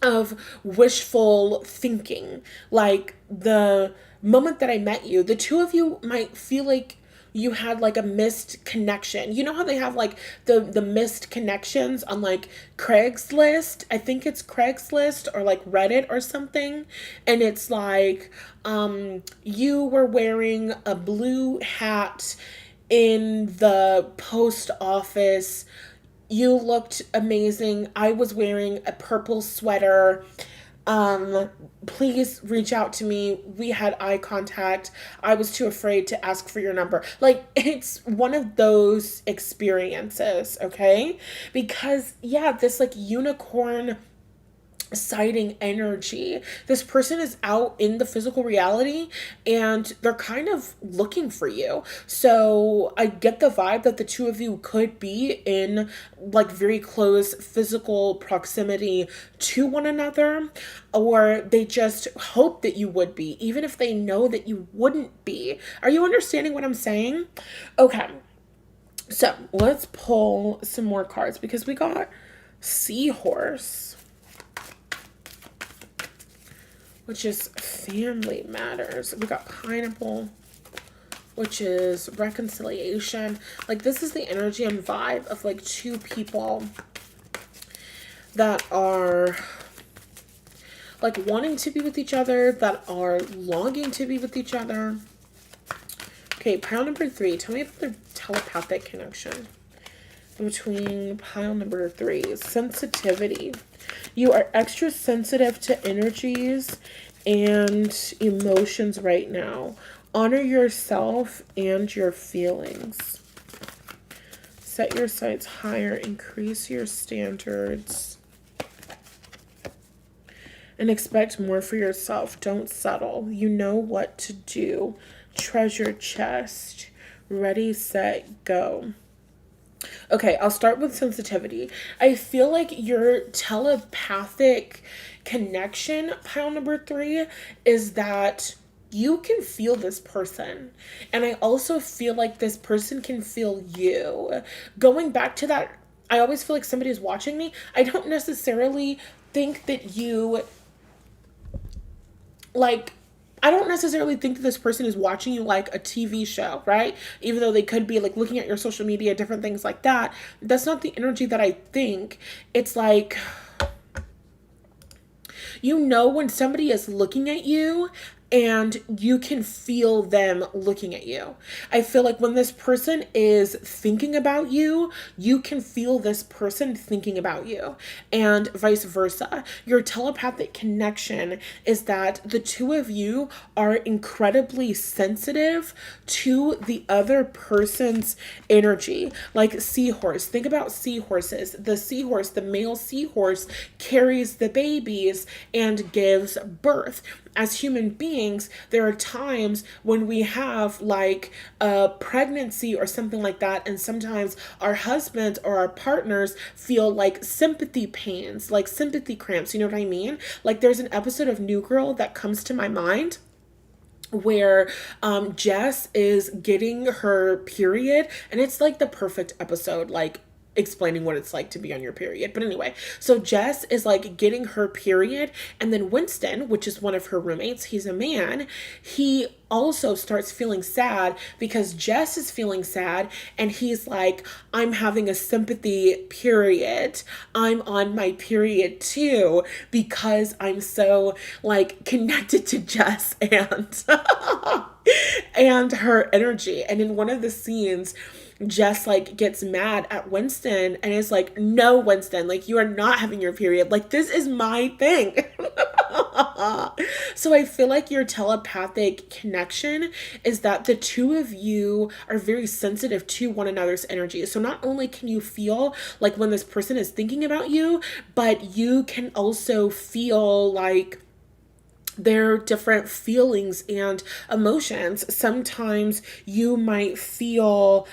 of wishful thinking. Like, the moment that I met you, the two of you might feel like you had like a missed connection. You know how they have like the missed connections on like Craigslist? I think it's Craigslist or like Reddit or something. And it's like, you were wearing a blue hat in the post office. You looked amazing. I was wearing a purple sweater. Please reach out to me. We had eye contact. I was too afraid to ask for your number. Like, it's one of those experiences, okay? Because, yeah, this like unicorn citing energy. This person is out in the physical reality and they're kind of looking for you. So I get the vibe that the two of you could be in like very close physical proximity to one another, or they just hope that you would be, even if they know that you wouldn't be. Are you understanding what I'm saying? Okay. So let's pull some more cards because we got Seahorse, which is family matters. We got Pineapple, which is reconciliation. Like, this is the energy and vibe of like two people that are like wanting to be with each other, that are longing to be with each other. Okay, pile number 3. Tell me about the telepathic connection between pile number 3. Sensitivity. You are extra sensitive to energies and emotions right now. Honor yourself and your feelings. Set your sights higher. Increase your standards. And expect more for yourself. Don't settle. You know what to do. Treasure chest. Ready, set, go. Okay, I'll start with sensitivity. I feel like your telepathic connection, pile number 3, is that you can feel this person. And I also feel like this person can feel you. Going back to that, I always feel like somebody is watching me. I don't necessarily think that you, like, I don't necessarily think that this person is watching you like a TV show, right? Even though they could be like looking at your social media, different things like that. That's not the energy that I think. It's like, you know, when somebody is looking at you and you can feel them looking at you. I feel like when this person is thinking about you, you can feel this person thinking about you, and vice versa. Your telepathic connection is that the two of you are incredibly sensitive to the other person's energy. Like seahorse. Think about seahorses. The seahorse, the male seahorse, carries the babies and gives birth. As human beings, there are times when we have like a pregnancy or something like that, and sometimes our husbands or our partners feel like sympathy pains, like sympathy cramps. You know what I mean? Like, there's an episode of New Girl that comes to my mind where Jess is getting her period, and it's like the perfect episode, like explaining what it's like to be on your period. But anyway, so Jess is like getting her period, and then Winston, which is one of her roommates, he's a man, he also starts feeling sad because Jess is feeling sad, and he's like, I'm having a sympathy period. I'm on my period too because I'm so like connected to Jess and and her energy. And in one of the scenes, Jess like gets mad at Winston and is like, no, Winston, like, you are not having your period. Like, this is my thing. So I feel like your telepathic connection is that the two of you are very sensitive to one another's energy. So not only can you feel like when this person is thinking about you, but you can also feel like their different feelings and emotions. Sometimes you might feel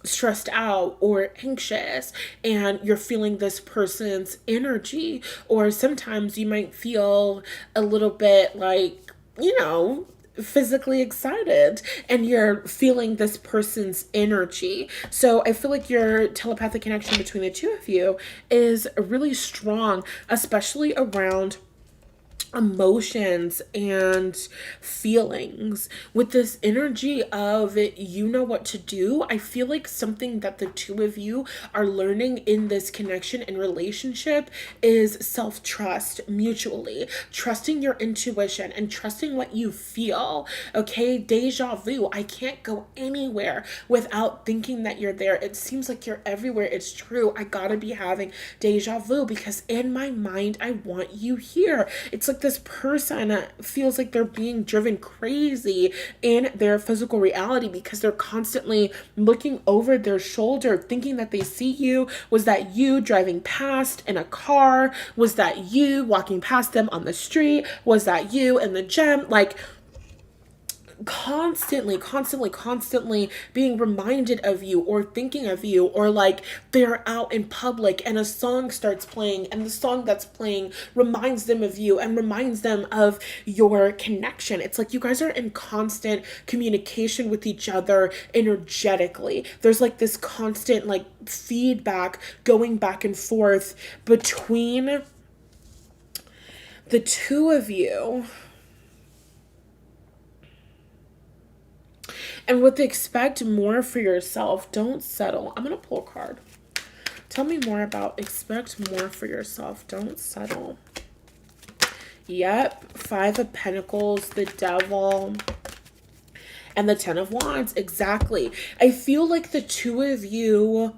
stressed out or anxious and you're feeling this person's energy, or sometimes you might feel a little bit like, you know, physically excited and you're feeling this person's energy. So I feel like your telepathic connection between the two of you is really strong, especially around emotions and feelings. With this energy of you know what to do, I feel like something that the two of you are learning in this connection and relationship is self-trust, mutually trusting your intuition and trusting what you feel. Okay, deja vu. I can't go anywhere without thinking that you're there. It seems like you're everywhere. It's true. I gotta be having deja vu because in my mind I want you here. It's like like this person feels like they're being driven crazy in their physical reality because they're constantly looking over their shoulder, thinking that they see you. Was that you driving past in a car? Was that you walking past them on the street? Was that you in the gym? Like, constantly being reminded of you or thinking of you, or like they're out in public and a song starts playing and the song that's playing reminds them of you and reminds them of your connection. It's like you guys are in constant communication with each other energetically. There's like this constant like feedback going back and forth between the two of you. And with expect more for yourself, don't settle. I'm going to pull a card. Tell me more about expect more for yourself. Don't settle. Yep. 5 of Pentacles, the Devil, and the 10 of Wands. Exactly. I feel like the two of you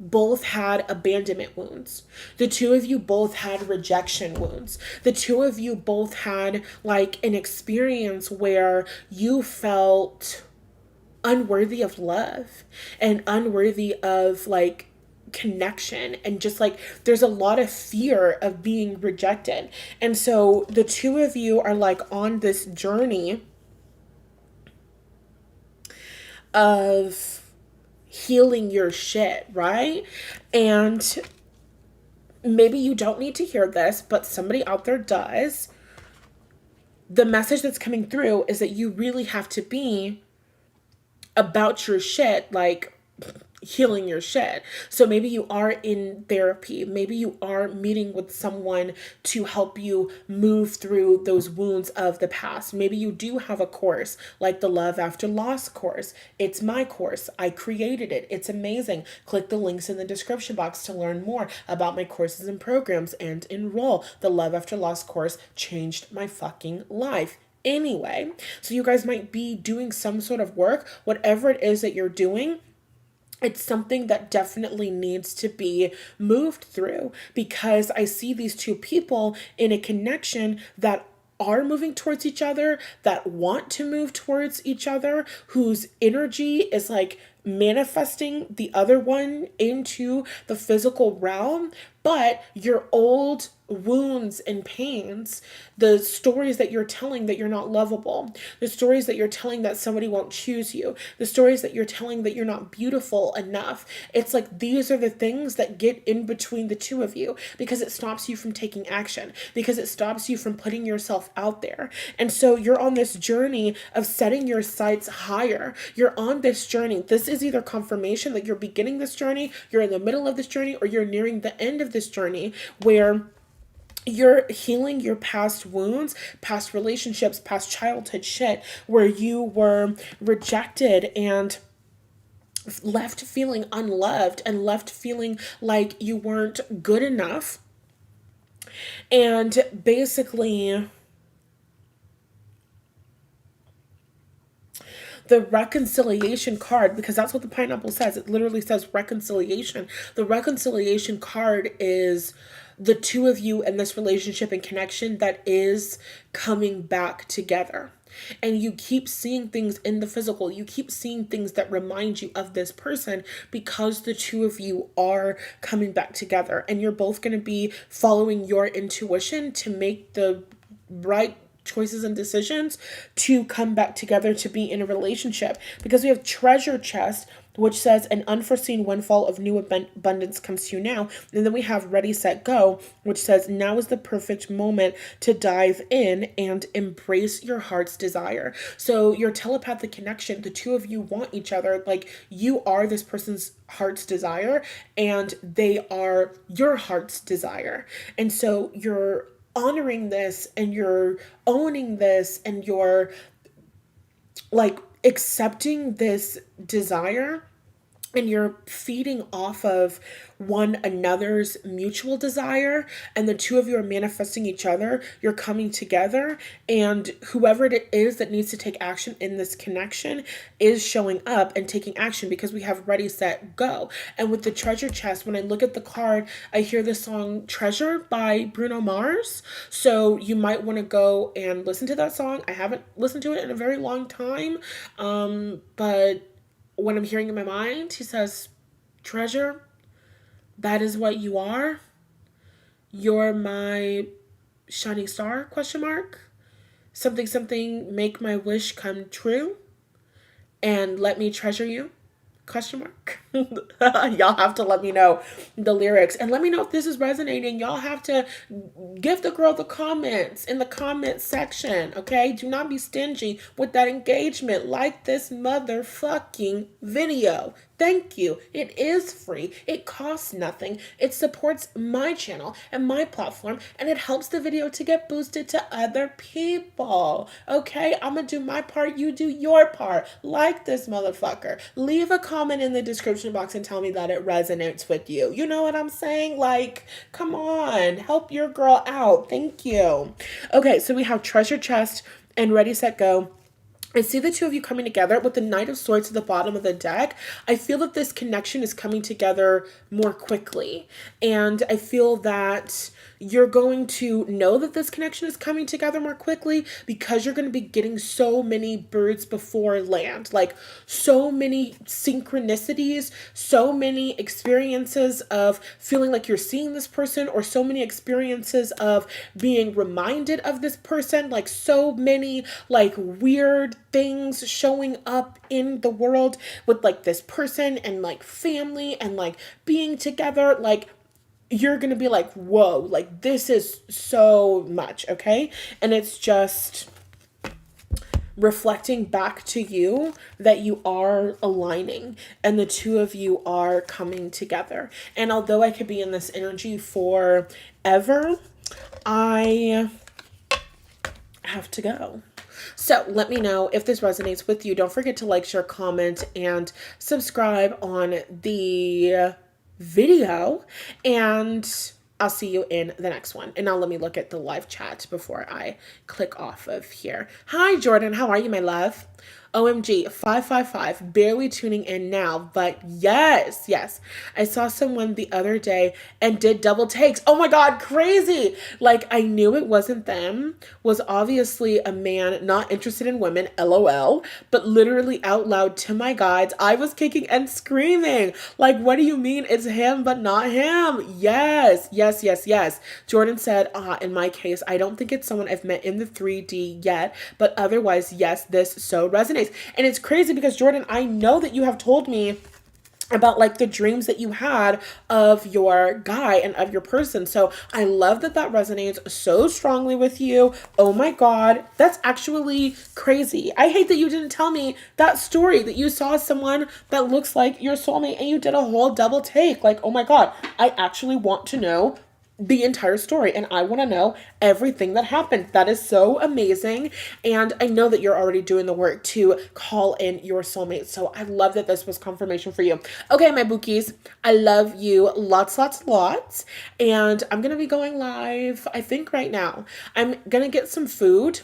both had abandonment wounds. The two of you both had rejection wounds. The two of you both had like an experience where you felt unworthy of love and unworthy of like connection, and just like there's a lot of fear of being rejected. And so the two of you are like on this journey of healing your shit, right? And maybe you don't need to hear this, but somebody out there does. The message that's coming through is that you really have to be about your shit, like healing your shit. So maybe you are in therapy. Maybe you are meeting with someone to help you move through those wounds of the past. Maybe you do have a course like the Love After Loss course. It's my course. I created it. It's amazing. Click the links in the description box to learn more about my courses and programs and enroll. The Love After Loss course changed my fucking life. Anyway, so you guys might be doing some sort of work, whatever it is that you're doing. It's something that definitely needs to be moved through, because I see these two people in a connection that are moving towards each other, that want to move towards each other, whose energy is like manifesting the other one into the physical realm. But your old wounds and pains, the stories that you're telling that you're not lovable, the stories that you're telling that somebody won't choose you, the stories that you're telling that you're not beautiful enough. It's like these are the things that get in between the two of you, because it stops you from taking action, because it stops you from putting yourself out there. And so you're on this journey of setting your sights higher. You're on this journey. This is either confirmation that you're beginning this journey, you're in the middle of this journey, or you're nearing the end of this journey where you're healing your past wounds, past relationships, past childhood shit, where you were rejected and left feeling unloved and left feeling like you weren't good enough. And basically, the reconciliation card, because that's what the pineapple says. It literally says reconciliation. The reconciliation card is the two of you in this relationship and connection that is coming back together. And you keep seeing things in the physical. You keep seeing things that remind you of this person, because the two of you are coming back together. And you're both going to be following your intuition to make the right choices and decisions to come back together, to be in a relationship. Because we have treasure chest, which says an unforeseen windfall of new abundance comes to you now. And then we have ready, set, go, which says now is the perfect moment to dive in and embrace your heart's desire. So your telepathic connection, the two of you want each other. Like, you are this person's heart's desire and they are your heart's desire. And so you're honoring this and you're owning this and you're like accepting this desire and you're feeding off of one another's mutual desire, and the two of you are manifesting each other. You're coming together, and whoever it is that needs to take action in this connection is showing up and taking action, because we have ready, set, go. And with the treasure chest, when I look at the card, I hear the song Treasure by Bruno Mars. So you might want to go and listen to that song. I haven't listened to it in a very long time, but what I'm hearing in my mind, he says, treasure, that is what you are. You're my shining star, question mark. Something, something, make my wish come true. And let me treasure you, question mark. Y'all have to let me know the lyrics, and let me know if this is resonating. Y'all have to give the girl the comments in the comment section, okay? Do not be stingy with that engagement. Like this motherfucking video. Thank you. It is free. It costs nothing. It supports my channel and my platform, and it helps the video to get boosted to other people. Okay? I'm gonna do my part. You do your part. Like this motherfucker. Leave a comment in the description box and tell me that it resonates with you. You know what I'm saying? Like, come on. Help your girl out. Thank you. Okay, so we have treasure chest and ready, set, go. I see the two of you coming together with the Knight of Swords at the bottom of the deck. I feel that this connection is coming together more quickly. And I feel that you're going to know that this connection is coming together more quickly because you're going to be getting so many birds before land. Like, so many synchronicities, so many experiences of feeling like you're seeing this person, or so many experiences of being reminded of this person. Like, so many like weird things showing up in the world with like this person and like family and like being together. Like, you're gonna be like, whoa, like this is so much, okay? And it's just reflecting back to you that you are aligning and the two of you are coming together. And although I could be in this energy forever, I have to go. So let me know if this resonates with you. Don't forget to like, share, comment, and subscribe on the video. And I'll see you in the next one. And now let me look at the live chat before I click off of here. Hi, Jordan. How are you, my love? OMG, 555, barely tuning in now, but yes, I saw someone the other day and did double takes. Oh my God, crazy. Like, I knew it wasn't them, was obviously a man not interested in women, LOL, but literally out loud to my guides, I was kicking and screaming. Like, what do you mean it's him, but not him? Yes. Jordan said, in my case, I don't think it's someone I've met in the 3D yet, but otherwise, yes, this so resonates. And it's crazy because, Jordan, I know that you have told me about like the dreams that you had of your guy and of your person. So I love that that resonates so strongly with you. Oh my God, that's actually crazy. I hate that you didn't tell me that story, that you saw someone that looks like your soulmate and you did a whole double take. Like, oh my God, I actually want to know the entire story, and I want to know everything that happened. That is so amazing. And I know that you're already doing the work to call in your soulmate. So I love that this was confirmation for you. Okay, my bookies, I love you lots. And I'm going to be going live, I think right now. I'm going to get some food.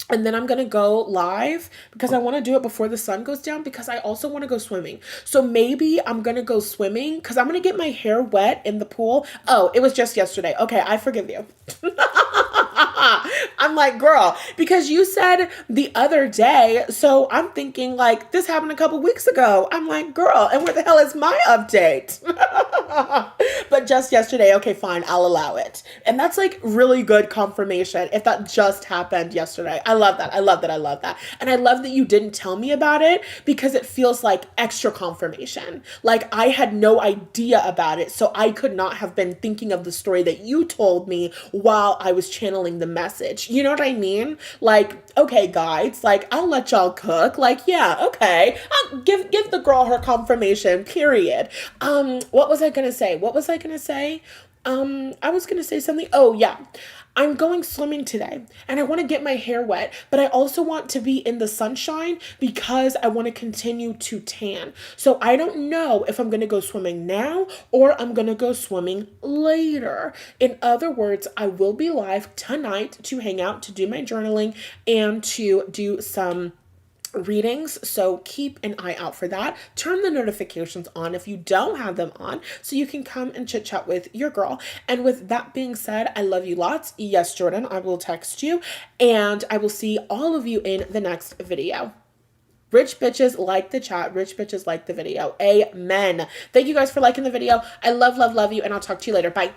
And then I'm going to go live because I want to do it before the sun goes down, because I also want to go swimming. So maybe I'm going to go swimming because I'm going to get my hair wet in the pool. Oh, it was just yesterday. Okay, I forgive you. I'm like, girl, because you said the other day. So I'm thinking like this happened a couple weeks ago. I'm like, girl, and where the hell is my update? But just yesterday. Okay, fine. I'll allow it. And that's like really good confirmation if that just happened yesterday. I love that. And I love that you didn't tell me about it, because it feels like extra confirmation. Like I had no idea about it. So I could not have been thinking of the story that you told me while I was channeling the message. You know what I mean? Like, okay, guys, like I'll let y'all cook. Like, yeah, okay. I'll give the girl her confirmation, period. What was I going to say? I was going to say something. Oh, yeah. I'm going swimming today and I want to get my hair wet, but I also want to be in the sunshine because I want to continue to tan. So I don't know if I'm going to go swimming now or I'm going to go swimming later. In other words, I will be live tonight to hang out, to do my journaling, and to do some readings, so keep an eye out for that. Turn the notifications on if you don't have them on so you can come and chit chat with your girl. And with that being said, I love you lots. Yes, Jordan, I will text you, and I will see all of you in the next video. Rich bitches like the chat. Rich bitches like the video. Amen. Thank you guys for liking the video. I love, love, love you, and I'll talk to you later. Bye.